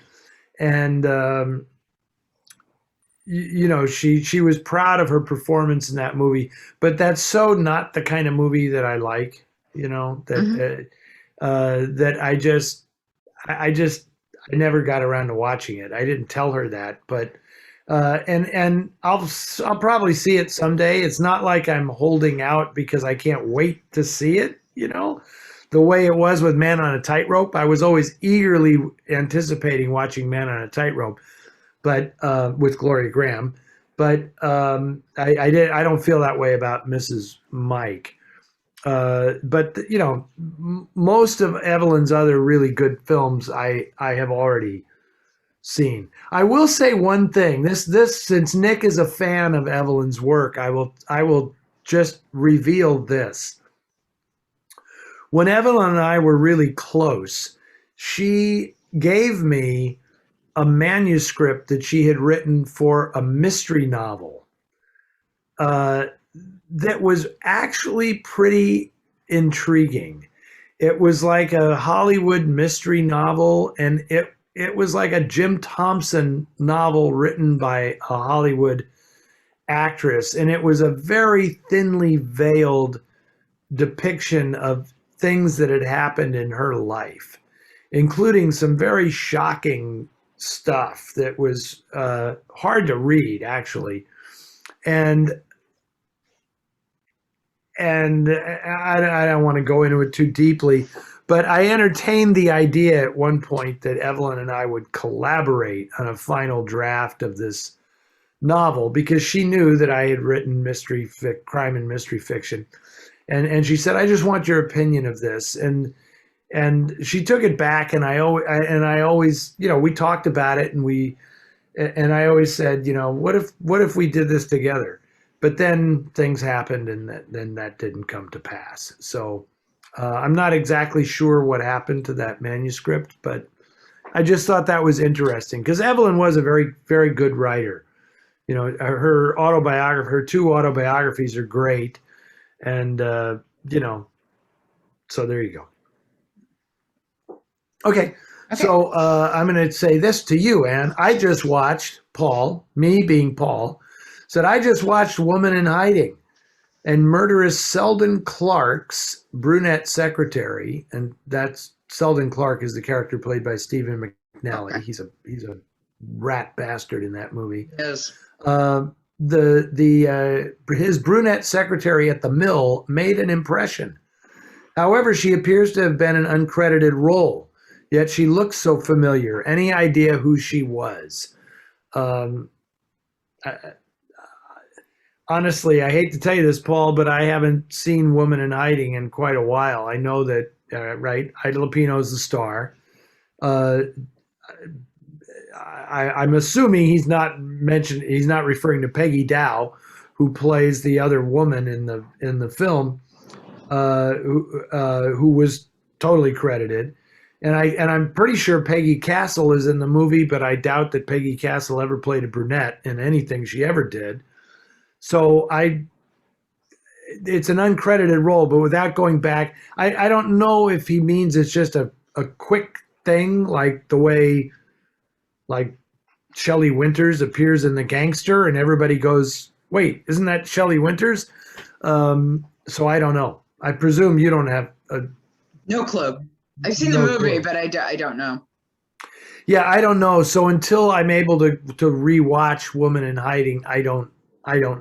and you know, she was proud of her performance in that movie. But that's so not the kind of movie that I like. You know, that that I never got around to watching it. I didn't tell her that, but and I'll probably see it someday. It's not like I'm holding out because I can't wait to see it. You know, the way it was with Man on a Tightrope. I was always eagerly anticipating watching Man on a Tightrope, but with Gloria Graham. But I don't feel that way about Mrs. Mike. But you know, most of Evelyn's other really good films I have already seen. I will say one thing. This since Nick is a fan of Evelyn's work, I will just reveal this. When Evelyn and I were really close, she gave me a manuscript that she had written for a mystery novel that was actually pretty intriguing. It was like a Hollywood mystery novel, and it was like a Jim Thompson novel written by a Hollywood actress, and it was a very thinly veiled depiction of things that had happened in her life, including some very shocking stuff that was hard to read, actually. And I don't want to go into it too deeply, but I entertained the idea at one point that Evelyn and I would collaborate on a final draft of this novel because she knew that I had written crime and mystery fiction. And she said, I just want your opinion of this. And she took it back, and I always, you know, we talked about it, and I always said, you know, what if we did this together? But then things happened, and then that didn't come to pass. So I'm not exactly sure what happened to that manuscript, but I just thought that was interesting because Evelyn was a very, very good writer. You know, her two autobiographies are great, and you know, so there you go. Okay. So I'm going to say this to you, Anne. I just watched Paul, me being Paul, said, I just watched Woman in Hiding, and murderous Selden Clark's brunette secretary, and that's Selden Clark is the character played by Stephen McNally. Okay. He's a rat bastard in that movie. Yes. His brunette secretary at the mill made an impression. However, she appears to have been an uncredited role, yet she looks so familiar. Any idea who she was? Honestly, I hate to tell you this, Paul, but I haven't seen Woman in Hiding in quite a while. I know that, right? Ida Lupino's the star. I'm assuming he's not referring to Peggy Dow, who plays the other woman in the film, who was totally credited. And I'm pretty sure Peggy Castle is in the movie, but I doubt that Peggy Castle ever played a brunette in anything she ever did. So it's an uncredited role, but without going back, I don't know if he means it's just a quick thing, like the way like Shelley Winters appears in The Gangster and everybody goes, wait, isn't that Shelley Winters? So I don't know. I presume you don't have no clue. I've seen the movie, but I don't know. Yeah, I don't know. So until I'm able to rewatch Woman in Hiding, I don't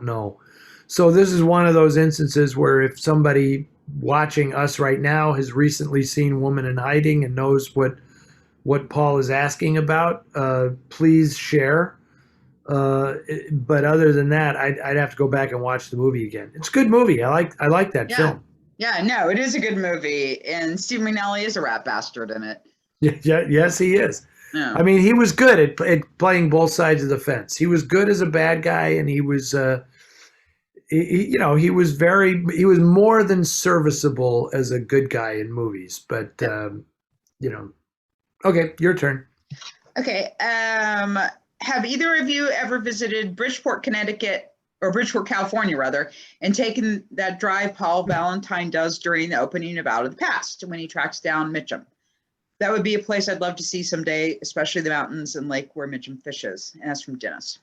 know. So this is one of those instances where if somebody watching us right now has recently seen Woman in Hiding and knows what Paul is asking about, please share. But other than that, I'd have to go back and watch the movie again. It's a good movie. I like that film. Yeah, no, it is a good movie, and Steve McNally is a rat bastard in it. Yeah, yes, he is. Yeah. I mean, he was good at playing both sides of the fence. He was good as a bad guy, and he was, he was more than serviceable as a good guy in movies. But okay, your turn. Okay. Have either of you ever visited Bridgeport, Connecticut, or Bridgeport, California, rather, and taken that drive Paul Valentine does during the opening of Out of the Past when he tracks down Mitchum? That would be a place I'd love to see someday, especially the mountains and lake where Mitchum fishes. And that's from Dennis.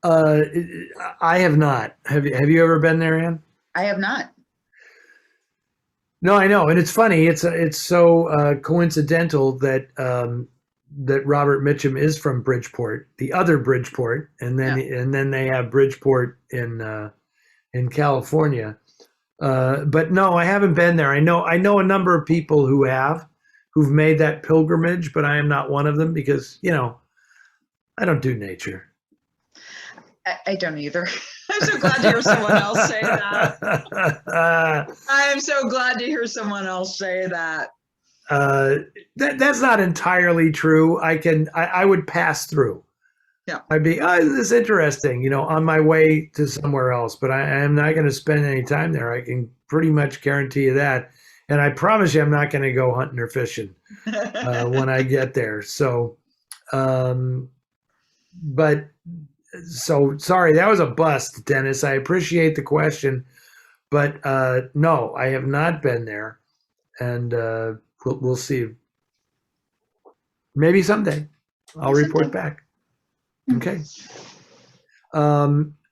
I have not. Have you ever been there, Ann? I have not. No, I know, and it's funny. It's so coincidental that that Robert Mitchum is from Bridgeport, the other Bridgeport, and then they have Bridgeport in California. But no, I haven't been there. I know a number of people who've made that pilgrimage, but I am not one of them because I don't do nature. I don't either. I'm so glad to hear someone else say that. I am so glad to hear someone else say that. That's not entirely true. I would pass through. Yeah. I'd be, this is interesting, on my way to somewhere else, but I am not going to spend any time there. I can pretty much guarantee you that. And I promise you, I'm not going to go hunting or fishing when I get there. So, so sorry, that was a bust, Dennis. I appreciate the question, but no, I have not been there, and we'll see. Maybe someday I'll report back. Okay.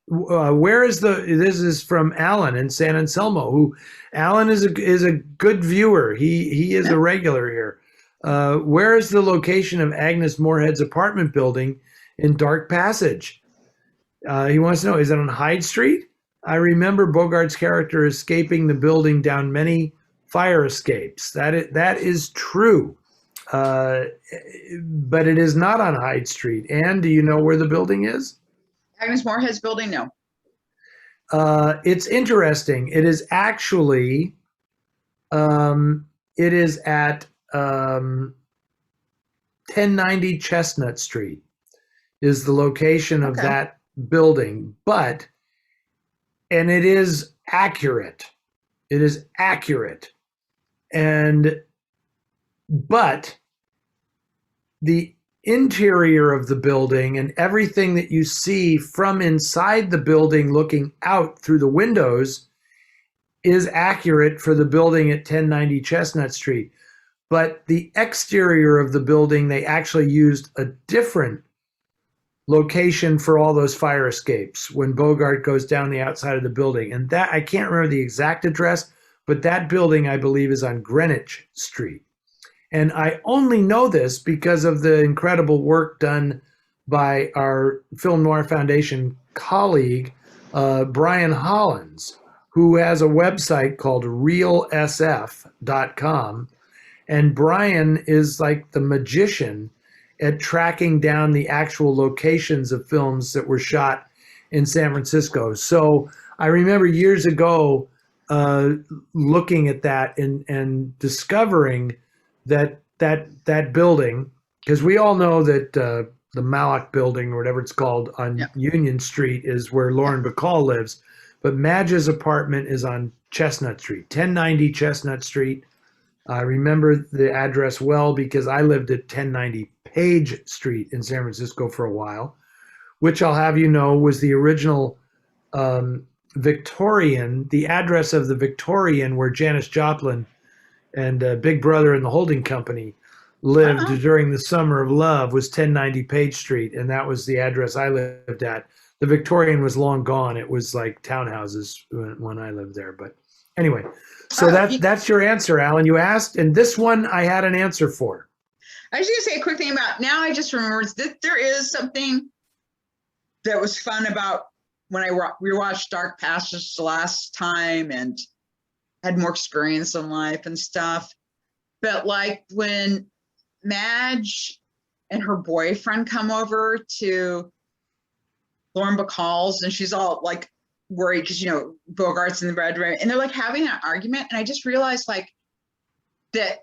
Where is this is from Alan in San Anselmo, who Alan is a good viewer. He is a regular here. Where is the location of Agnes Moorehead's apartment building in Dark Passage? He wants to know, is it on Hyde Street? I remember Bogart's character escaping the building down many fire escapes. That is true. But it is not on Hyde Street. Anne, do you know where the building is? Agnes Moorehead's building? No. It's interesting. It is actually, it is at 1090 Chestnut Street is the location of that building, and it is accurate. It is accurate. But the interior of the building and everything that you see from inside the building looking out through the windows is accurate for the building at 1090 Chestnut Street. But the exterior of the building, they actually used a different location for all those fire escapes when Bogart goes down the outside of the building. And that, I can't remember the exact address, but that building, I believe, is on Greenwich Street. And I only know this because of the incredible work done by our Film Noir Foundation colleague, Brian Hollins, who has a website called realsf.com. And Brian is like the magician at tracking down the actual locations of films that were shot in San Francisco. So I remember years ago looking at that and discovering that building, because we all know that the Malak building or whatever it's called on Union Street is where Lauren Bacall lives, but Madge's apartment is on Chestnut Street, 1090 Chestnut Street. I remember the address well because I lived at 1090 Page Street in San Francisco for a while, which I'll have you know was the original Victorian, the address of the Victorian where Janis Joplin and Big Brother and the Holding Company lived during the Summer of Love was 1090 Page Street, and that was the address I lived at. The Victorian was long gone. It was like townhouses when I lived there. But anyway, so that's your answer, Alan. You asked, and this one I had an answer for. I was going to say a quick thing about, now I just remembered that there is something that was fun about when I rewatched Dark Passage the last time and had more experience in life and stuff. But like when Madge and her boyfriend come over to Lauren Bacall's and she's all like worried because, you know, Bogart's in the bedroom and they're like having an argument. And I just realized like that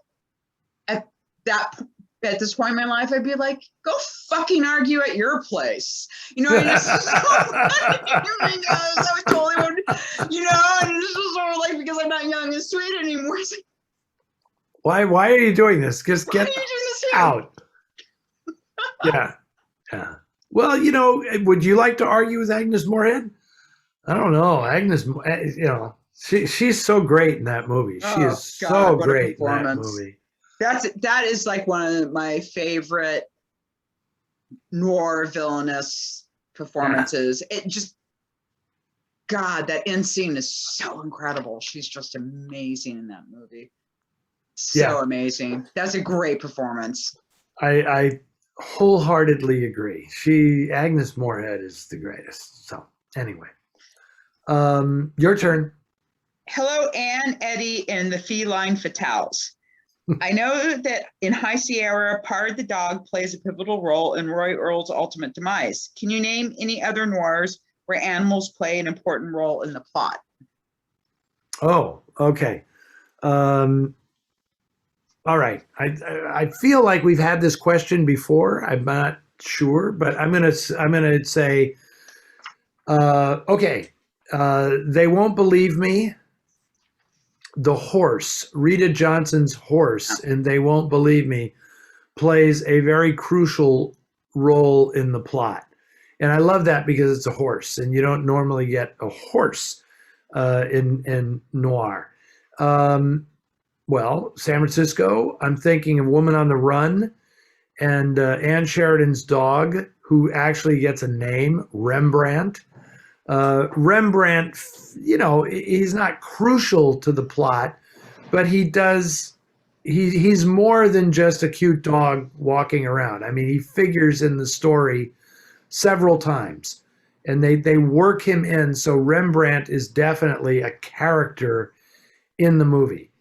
at this point in my life, I'd be like, go fucking argue at your place. You know, and it's just so funny because I was totally, you know, and it's just sort of like, because I'm not young and sweet anymore. It's like, why are you doing this? Just get out. Yeah. Well, you know, would you like to argue with Agnes Moorehead? I don't know. Agnes, you know, she's so great in that movie. She is so great in that movie. That is like one of my favorite noir villainous performances. It just, God, that end scene is so incredible. She's just amazing in that movie. So amazing. That's a great performance. I wholeheartedly agree. Agnes Moorehead is the greatest. So anyway, your turn. Hello, Anne, Eddie, and the feline fatales. I know that in High Sierra, Pard the dog plays a pivotal role in Roy Earl's ultimate demise. Can you name any other noirs where animals play an important role in the plot? Oh, okay. All right. I feel like we've had this question before. I'm not sure, but I'm gonna say, okay. They Won't Believe Me. The horse, Rita Johnson's horse, and They Won't Believe Me, plays a very crucial role in the plot. And I love that because it's a horse, and you don't normally get a horse in noir. Well, San Francisco, I'm thinking of Woman on the Run and Ann Sheridan's dog, who actually gets a name, Rembrandt. Rembrandt, you know, he's not crucial to the plot, but he's more than just a cute dog walking around. I mean, he figures in the story several times, and they work him in. So Rembrandt is definitely a character in the movie.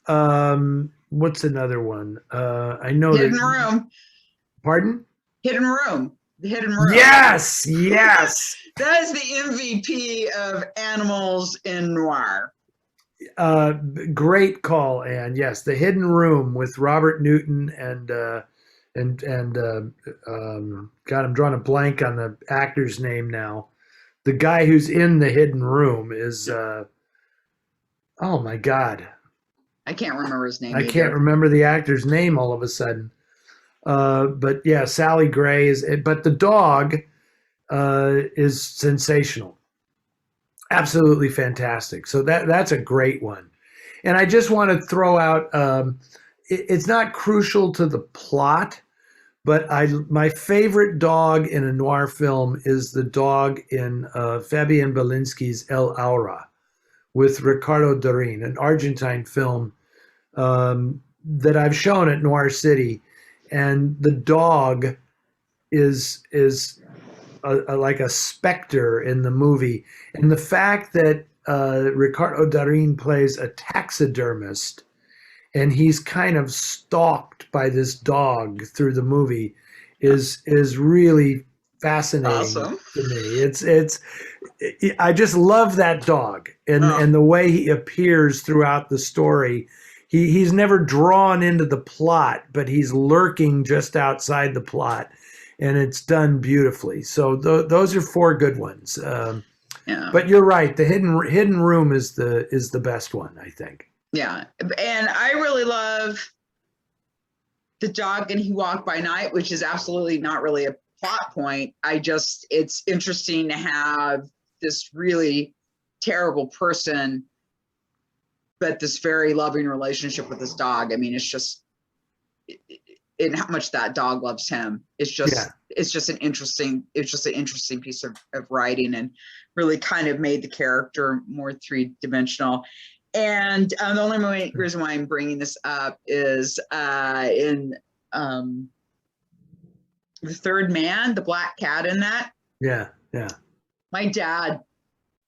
What's another one? I know Hidden Room. Pardon? Hidden Room. The Hidden Room. Yes. That is the MVP of animals in noir. Great call, Anne. Yes, The Hidden Room with Robert Newton and God, I'm drawing a blank on the actor's name now. The guy who's in The Hidden Room is oh my God. I can't remember his name. I can't remember the actor's name all of a sudden. But yeah, Sally Gray is. But the dog is sensational, absolutely fantastic. So that's a great one. And I just want to throw out. It's not crucial to the plot, But my favorite dog in a noir film is the dog in Fabian Belinsky's El Aura with Ricardo Darin, an Argentine film that I've shown at Noir City, and the dog is like a specter in the movie, and the fact that Ricardo Darin plays a taxidermist, and he's kind of stalked by this dog through the movie, is really fascinating Awesome. to me. I just love that dog and the way he appears throughout the story. He's never drawn into the plot, but he's lurking just outside the plot, and it's done beautifully. So those are four good ones. Yeah. But you're right. The hidden room is the best one, I think. Yeah. And I really love The Dog and He Walked by Night, which is absolutely not really a plot point. It's interesting to have this really terrible person, but this very loving relationship with this dog. I mean, it's just, and how much that dog loves him. It's just an interesting piece of writing, and really kind of made the character more three-dimensional. And the only reason why I'm bringing this up is in The Third Man, the black cat in that. Yeah. My dad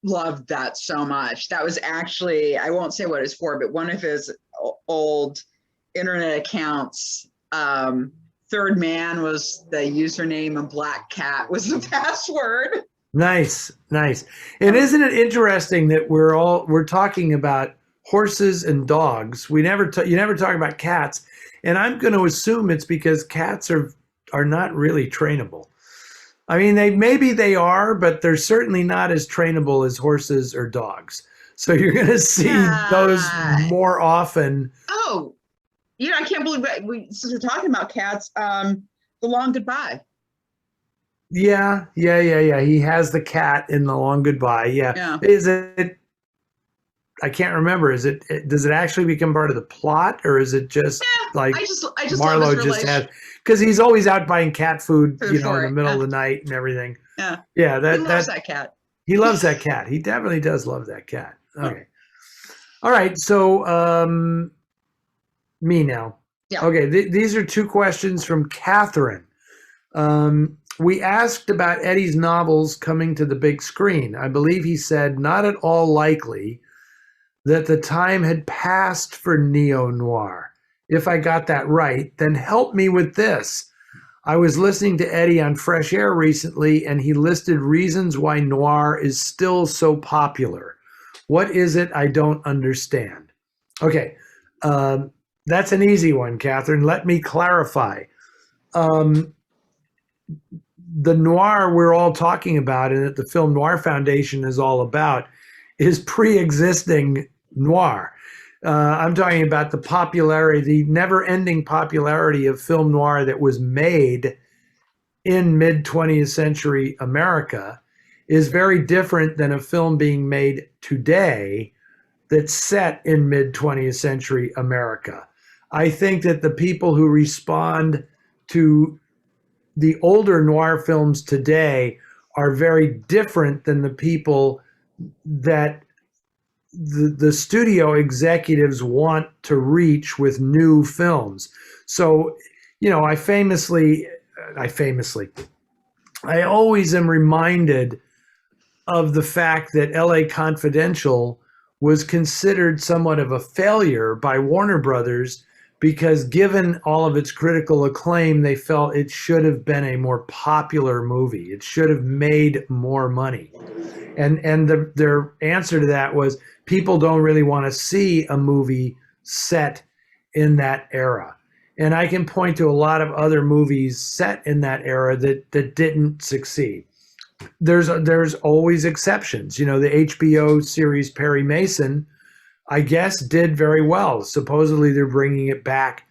loved that so much. That was actually, I won't say what it's for, but one of his old internet accounts, Third Man was the username, and black cat was the password. Nice. And isn't it interesting that we're talking about horses and dogs? You never talk about cats, and I'm going to assume it's because cats are not really trainable. I mean, maybe they are, but they're certainly not as trainable as horses or dogs. So you're going to see those more often. Oh, I can't believe that since we're talking about cats, The Long Goodbye. Yeah. He has the cat in The Long Goodbye. Yeah. Is it? I can't remember. Does it actually become part of the plot, or is it just like I just Marlowe just has, because he's always out buying cat food, in the middle of the night and everything. Yeah. He loves that cat. He loves that cat. He definitely does love that cat. Okay. All right. So me now. Yeah. Okay. These are two questions from Catherine. We asked about Eddie's novels coming to the big screen. I believe he said not at all likely, that the time had passed for neo-noir. If I got that right, then help me with this. I was listening to Eddie on Fresh Air recently, and he listed reasons why noir is still so popular. What is it I don't understand? Okay, that's an easy one, Catherine. Let me clarify. The noir we're all talking about, and that the Film Noir Foundation is all about, is pre-existing noir. I'm talking about the popularity, the never-ending popularity of film noir that was made in mid-20th century America is very different than a film being made today that's set in mid-20th century America. I think that the people who respond to the older noir films today are very different than the people that the studio executives want to reach with new films. So, I always am reminded of the fact that LA Confidential was considered somewhat of a failure by Warner Brothers, because given all of its critical acclaim, they felt it should have been a more popular movie. It should have made more money. And their answer to that was, people don't really want to see a movie set in that era. And I can point to a lot of other movies set in that era that didn't succeed. There's always exceptions. The HBO series Perry Mason, I guess, did very well. Supposedly they're bringing it back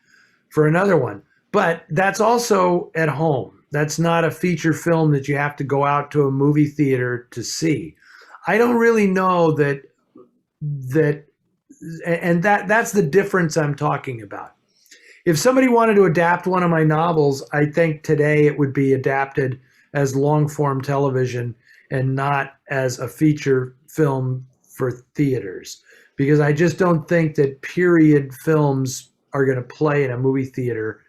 for another one. But that's also at home. That's not a feature film that you have to go out to a movie theater to see. I don't really know that's the difference I'm talking about. if somebody wanted to adapt one of my novels, I think today it would be adapted as long form television and not as a feature film for theaters, because I just don't think that period films are going to play in a movie theater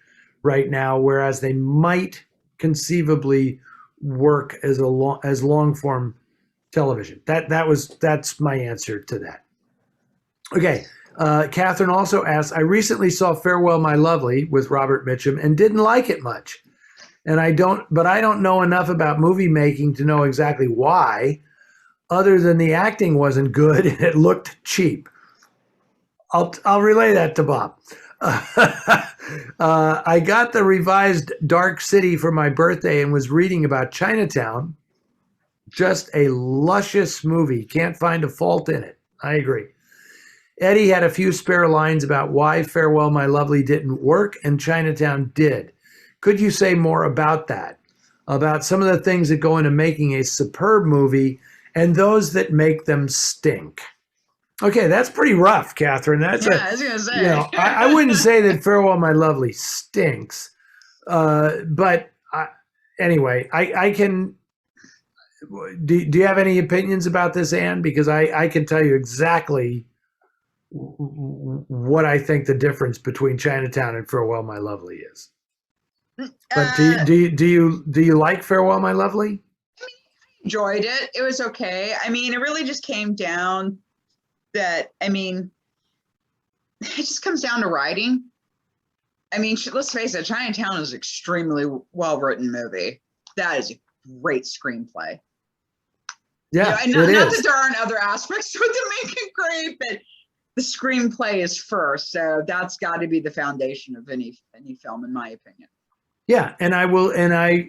right now, whereas they might conceivably work as long form television. That's my answer to that. Okay. Catherine also asks, I recently saw Farewell My Lovely with Robert Mitchum and didn't like it much. And I don't know enough about movie making to know exactly why, other than the acting wasn't good and it looked cheap. I'll relay that to Bob. I got the revised Dark City for my birthday and was reading about Chinatown. Just a luscious movie. Can't find a fault in it. I agree. Eddie had a few spare lines about why Farewell My Lovely didn't work and Chinatown did. Could you say more about that? About some of the things that go into making a superb movie and those that make them stink? Okay, that's pretty rough, Catherine. That's I was gonna say. I wouldn't say that Farewell My Lovely stinks, anyway, I can. Do you have any opinions about this, Anne? Because I can tell you exactly what I think the difference between Chinatown and Farewell My Lovely is. But do you like Farewell My Lovely? Enjoyed it. It was okay. I mean, it really just came down that, I mean, it just comes down to writing. I mean, let's face it, Chinatown is an extremely well-written movie. That is a great screenplay. Yeah, you know, not that there aren't other aspects to it that make it great, but the screenplay is first. So that's got to be the foundation of any film, in my opinion. Yeah, and I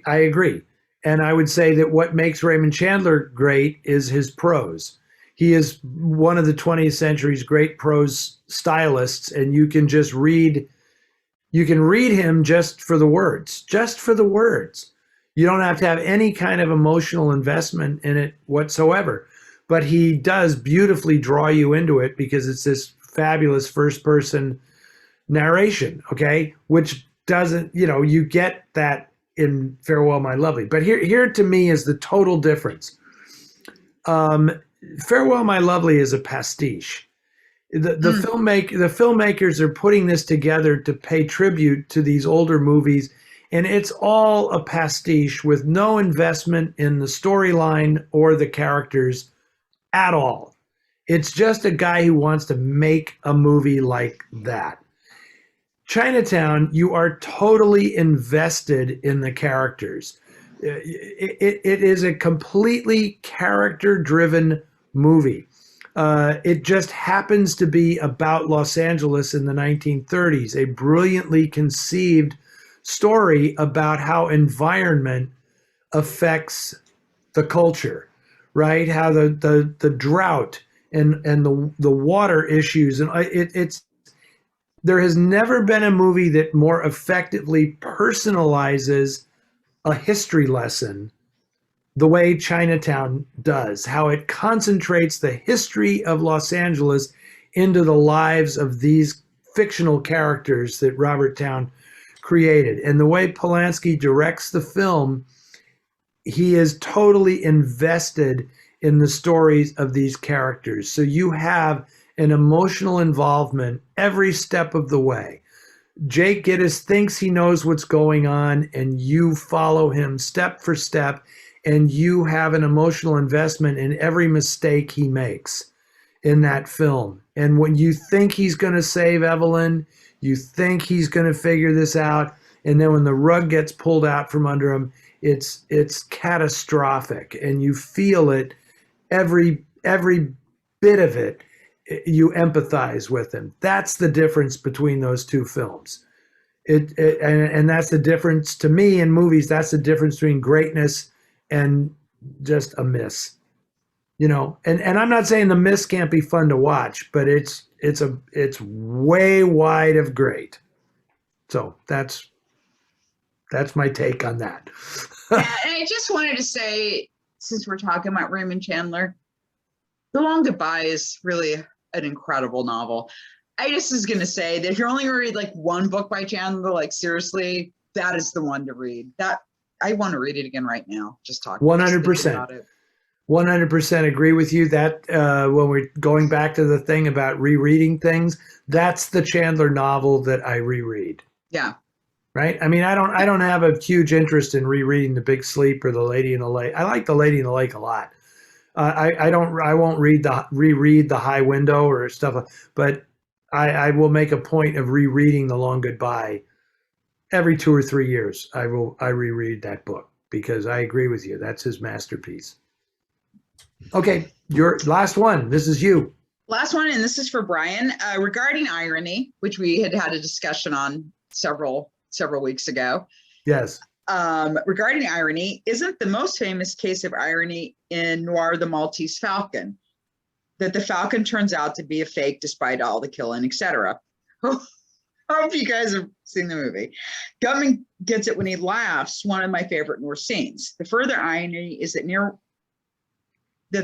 agree. And I would say that what makes Raymond Chandler great is his prose. He is one of the 20th century's great prose stylists, and you can read him just for the words, You don't have to have any kind of emotional investment in it whatsoever. But he does beautifully draw you into it because it's this fabulous first person narration, okay? Which doesn't, you get that in Farewell My Lovely. But here to me is the total difference. Farewell My Lovely is a pastiche. The filmmakers are putting this together to pay tribute to these older movies, and it's all a pastiche with no investment in the storyline or the characters at all. It's just a guy who wants to make a movie like that. Chinatown, you are totally invested in the characters. It is a completely character-driven movie. It just happens to be about Los Angeles in the 1930s, a brilliantly conceived story about how environment affects the culture, right? How the drought and the water issues, and there has never been a movie that more effectively personalizes a history lesson the way Chinatown does, how it concentrates the history of Los Angeles into the lives of these fictional characters that Robert Towne created. And the way Polanski directs the film, he is totally invested in the stories of these characters. So you have an emotional involvement every step of the way. Jake Gittes thinks he knows what's going on, and you follow him step for step, and you have an emotional investment in every mistake he makes in that film. And when you think he's going to save Evelyn, you think he's going to figure this out, and then when the rug gets pulled out from under him, it's catastrophic, and you feel it every bit of it. You empathize with him. That's the difference between those two films. And that's the difference to me in movies. That's the difference between greatness and just a miss. And I'm not saying the miss can't be fun to watch, but it's way wide of great. So that's my take on that. Yeah, and I just wanted to say, since we're talking about Raymond Chandler, The Long Goodbye is really an incredible novel. I just was gonna say that if you're only gonna read like one book by Chandler, like seriously, that is the one to read. That I want to read it again right now. Just thinking 100%. about it. 100% agree with you that when we're going back to the thing about rereading things, that's the Chandler novel that I reread. Yeah. Right. I mean, I don't have a huge interest in rereading The Big Sleep or The Lady in the Lake. I like The Lady in the Lake a lot. I won't reread The High Window or stuff, but I will make a point of rereading The Long Goodbye every 2 or 3 years. I reread that book because I agree with you. That's his masterpiece. Okay, your last one. This is you. Last one, and this is for Brian, regarding irony, which we had a discussion on several weeks ago. Yes. Regarding irony, isn't the most famous case of irony in noir The Maltese Falcon, that the Falcon turns out to be a fake despite all the killing, etc. I hope you guys have seen the movie. Gutman gets it when he laughs, one of my favorite noir scenes. The further irony is that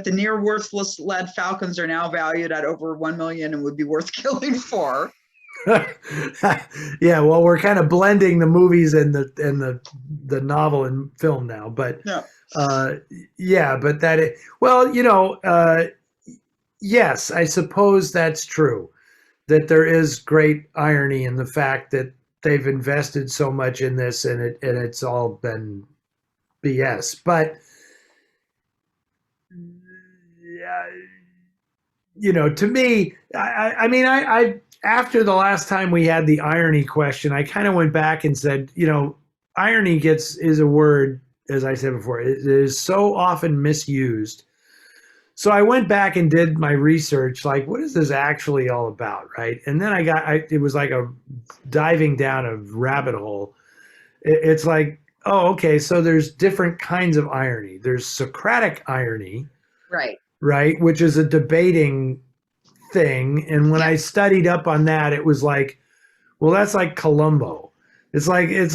the near worthless lead falcons are now valued at over 1 million and would be worth killing for. Yeah, well, we're kind of blending the movies and the novel and film now, but yeah, but yes, I suppose that's true, that there is great irony in the fact that they've invested so much in this and it's all been BS, but to me, I mean, I after the last time we had the irony question, I kind of went back and said, irony is a word, as I said before, it is so often misused. So I went back and did my research, like, what is this actually all about, right? And then it was like a diving down a rabbit hole. It's like, oh, okay, so there's different kinds of irony. There's Socratic irony, right, which is a debating thing. And when I studied up on that, it was like, well, that's like Columbo. It's like where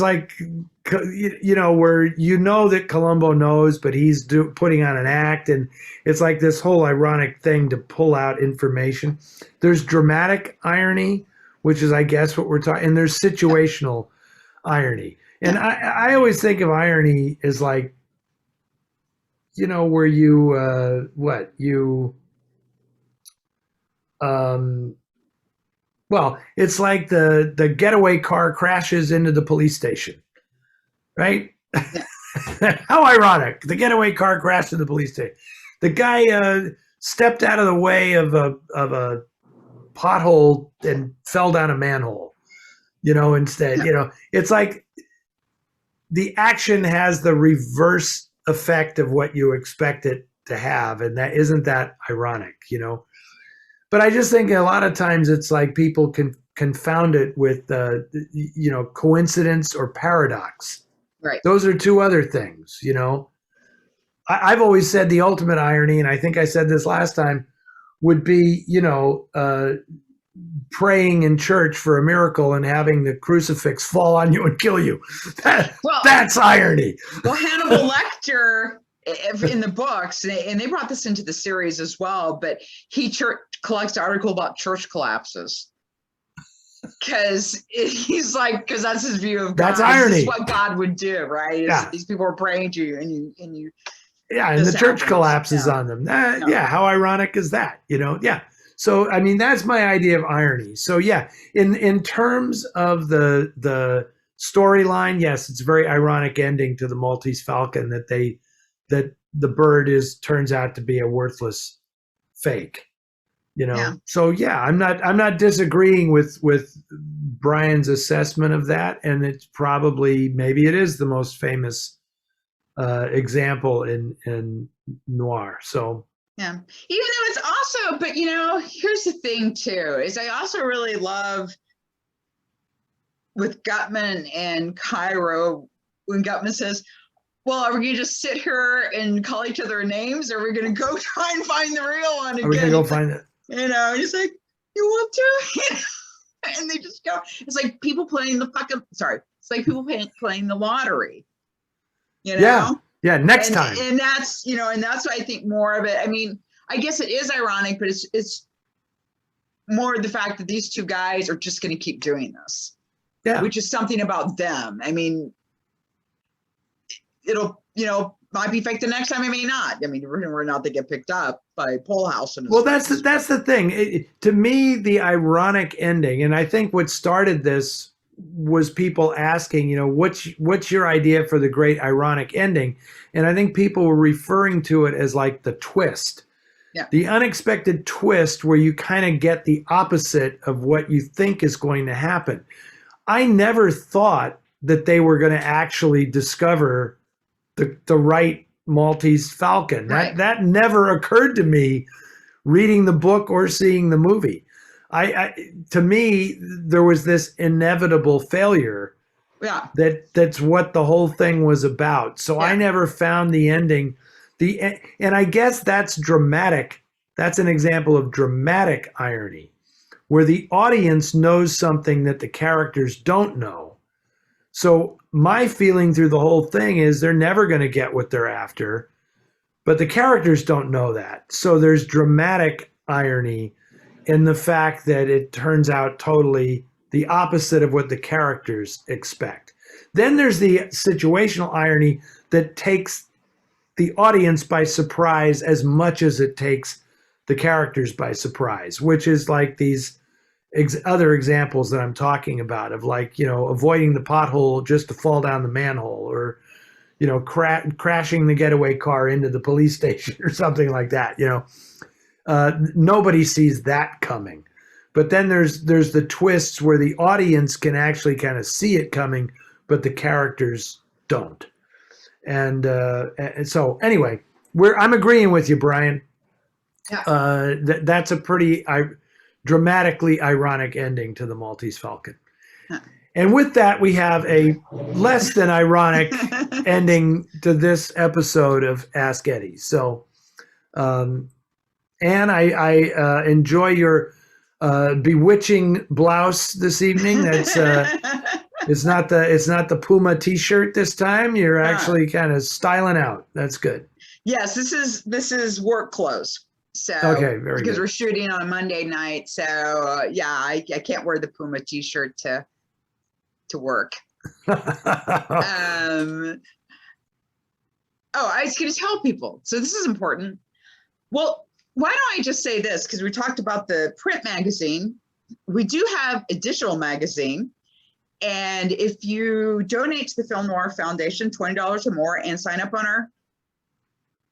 that Columbo knows, but he's putting on an act, and it's like this whole ironic thing to pull out information. There's dramatic irony, which is, I guess, what we're talking. And there's situational irony. And I always think of irony as like, where well, it's like the getaway car crashes into the police station, right? How ironic. The getaway car crashed into the police station. The guy stepped out of the way of a pothole and fell down a manhole, instead. It's like the action has the reverse effect of what you expect it to have, and that isn't that ironic, But I just think a lot of times it's like people can confound it with coincidence or paradox. Right. Those are two other things, I've always said the ultimate irony, and I think I said this last time, would be, praying in church for a miracle and having the crucifix fall on you and kill you. That's irony. Well, Hannibal Lecter in the books, and they brought this into the series as well, but he collects article about church collapses. Because that's his view of God. That's irony. This is what God would do, right? These people are praying to you, and you. Yeah, and the church collapses on them. Yeah, how ironic is that? Yeah. So I mean, that's my idea of irony. So yeah, in terms of the storyline, yes, it's a very ironic ending to the Maltese Falcon that the bird turns out to be a worthless fake. So yeah, I'm not disagreeing with Brian's assessment of that, and it's probably, maybe it is the most famous example in noir. So yeah, even though it's also, but here's the thing too, is I also really love with Gutman and Cairo when Gutman says, well, are we going to just sit here and call each other names, or are we going to go try and find the real one again? Are we going to go find it? He's like, you want to? And they just go. It's like people playing it's like people playing the lottery. Yeah, next time. And that's, and that's what I think more of it. I mean, I guess it is ironic, but it's more the fact that these two guys are just going to keep doing this. Yeah. Which is something about them. I mean, it'll, might be fake the next time, it may not. I mean, we're not to get picked up by Pole House. Well, that's the thing. To me, the ironic ending, and I think what started this was people asking, what's your idea for the great ironic ending? And I think people were referring to it as like the twist. Yeah. The unexpected twist where you kind of get the opposite of what you think is going to happen. I never thought that they were going to actually discover the right Maltese Falcon. Right. That never occurred to me reading the book or seeing the movie. To me, there was this inevitable failure. Yeah. That's what the whole thing was about. So Yeah. I never found the ending. And I guess that's dramatic. That's an example of dramatic irony, where the audience knows something that the characters don't know. So my feeling through the whole thing is they're never going to get what they're after, but the characters don't know that. So there's dramatic irony in the fact that it turns out totally the opposite of what the characters expect. Then there's the situational irony that takes the audience by surprise as much as it takes the characters by surprise, which is like these other examples that I'm talking about of like, avoiding the pothole just to fall down the manhole, or, crashing the getaway car into the police station or something like that. Nobody sees that coming. But then there's the twists where the audience can actually kind of see it coming, but the characters don't. And so anyway, I'm agreeing with you, Brian. Yeah. That's a pretty dramatically ironic ending to the Maltese Falcon. Huh. And with that, we have a less than ironic ending to this episode of Ask Eddie. So, Anne, I enjoy your bewitching blouse this evening. That's it's not the Puma T-shirt this time. You're actually kind of styling out. That's good. Yes, this is work clothes. So okay, very because good. We're shooting on a Monday night, so I can't wear the Puma T-shirt to work. I was going to tell people. So this is important. Well, why don't I just say this? Because we talked about the print magazine. We do have a digital magazine. And if you donate to the Film Noir Foundation, $20 or more, and sign up on our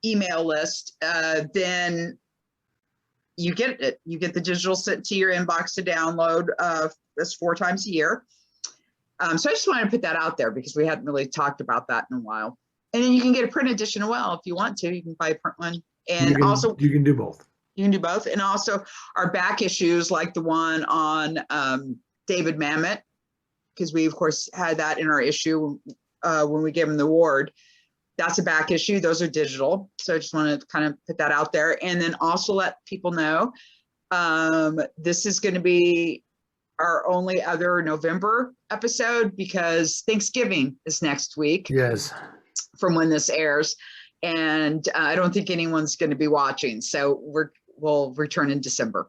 email list, then you get it. You get the digital sent to your inbox to download. That's 4 times a year. So I just wanted to put that out there because we hadn't really talked about that in a while. And then you can get a print edition as well if you want to. You can buy a print one, and you can do both. You can do both, and also our back issues, like the one on David Mamet, because we of course had that in our issue when we gave him the award. That's a back issue. Those are digital. So I just want to kind of put that out there, and then also let people know this is going to be our only other November episode because Thanksgiving is next week. Yes. From when this airs, and I don't think anyone's going to be watching. So we'll return in December.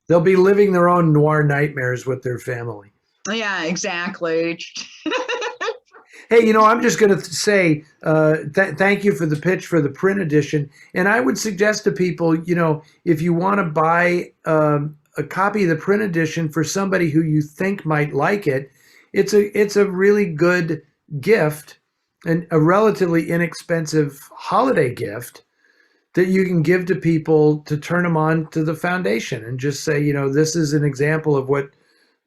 They'll be living their own noir nightmares with their family. Yeah, exactly. Hey, I'm just going to say thank you for the pitch for the print edition. And I would suggest to people, if you want to buy a copy of the print edition for somebody who you think might like it, it's a really good gift and a relatively inexpensive holiday gift that you can give to people to turn them on to the foundation and just say, this is an example of what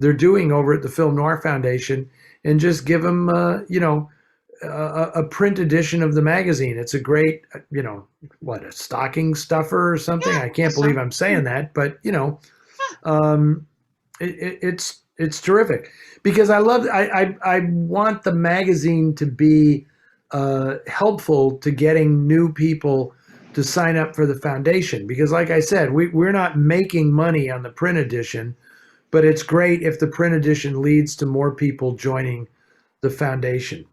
they're doing over at the Film Noir Foundation, and just give them, a print edition of the magazine. It's a great, a stocking stuffer or something. Yeah, I can't believe I'm saying that, but it's terrific because I want the magazine to be helpful to getting new people to sign up for the foundation, because like I said, we're not making money on the print edition, but it's great if the print edition leads to more people joining the foundation.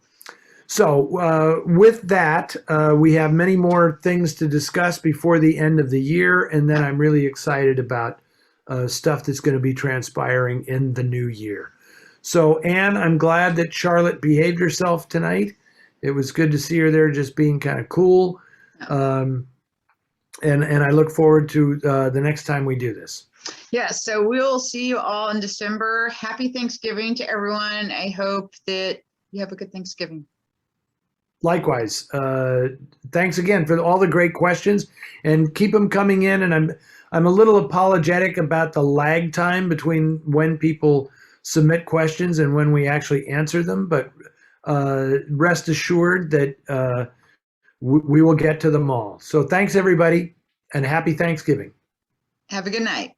So with that, we have many more things to discuss before the end of the year, and then I'm really excited about stuff that's going to be transpiring in the new year. So, Anne, I'm glad that Charlotte behaved herself tonight. It was good to see her there, just being kind of cool. And I look forward to the next time we do this. Yes, so we'll see you all in December. Happy Thanksgiving to everyone. I hope that you have a good Thanksgiving. Likewise. Thanks again for all the great questions, and keep them coming in. And I'm a little apologetic about the lag time between when people submit questions and when we actually answer them, but rest assured that we will get to them all. So thanks, everybody, and happy Thanksgiving. Have a good night.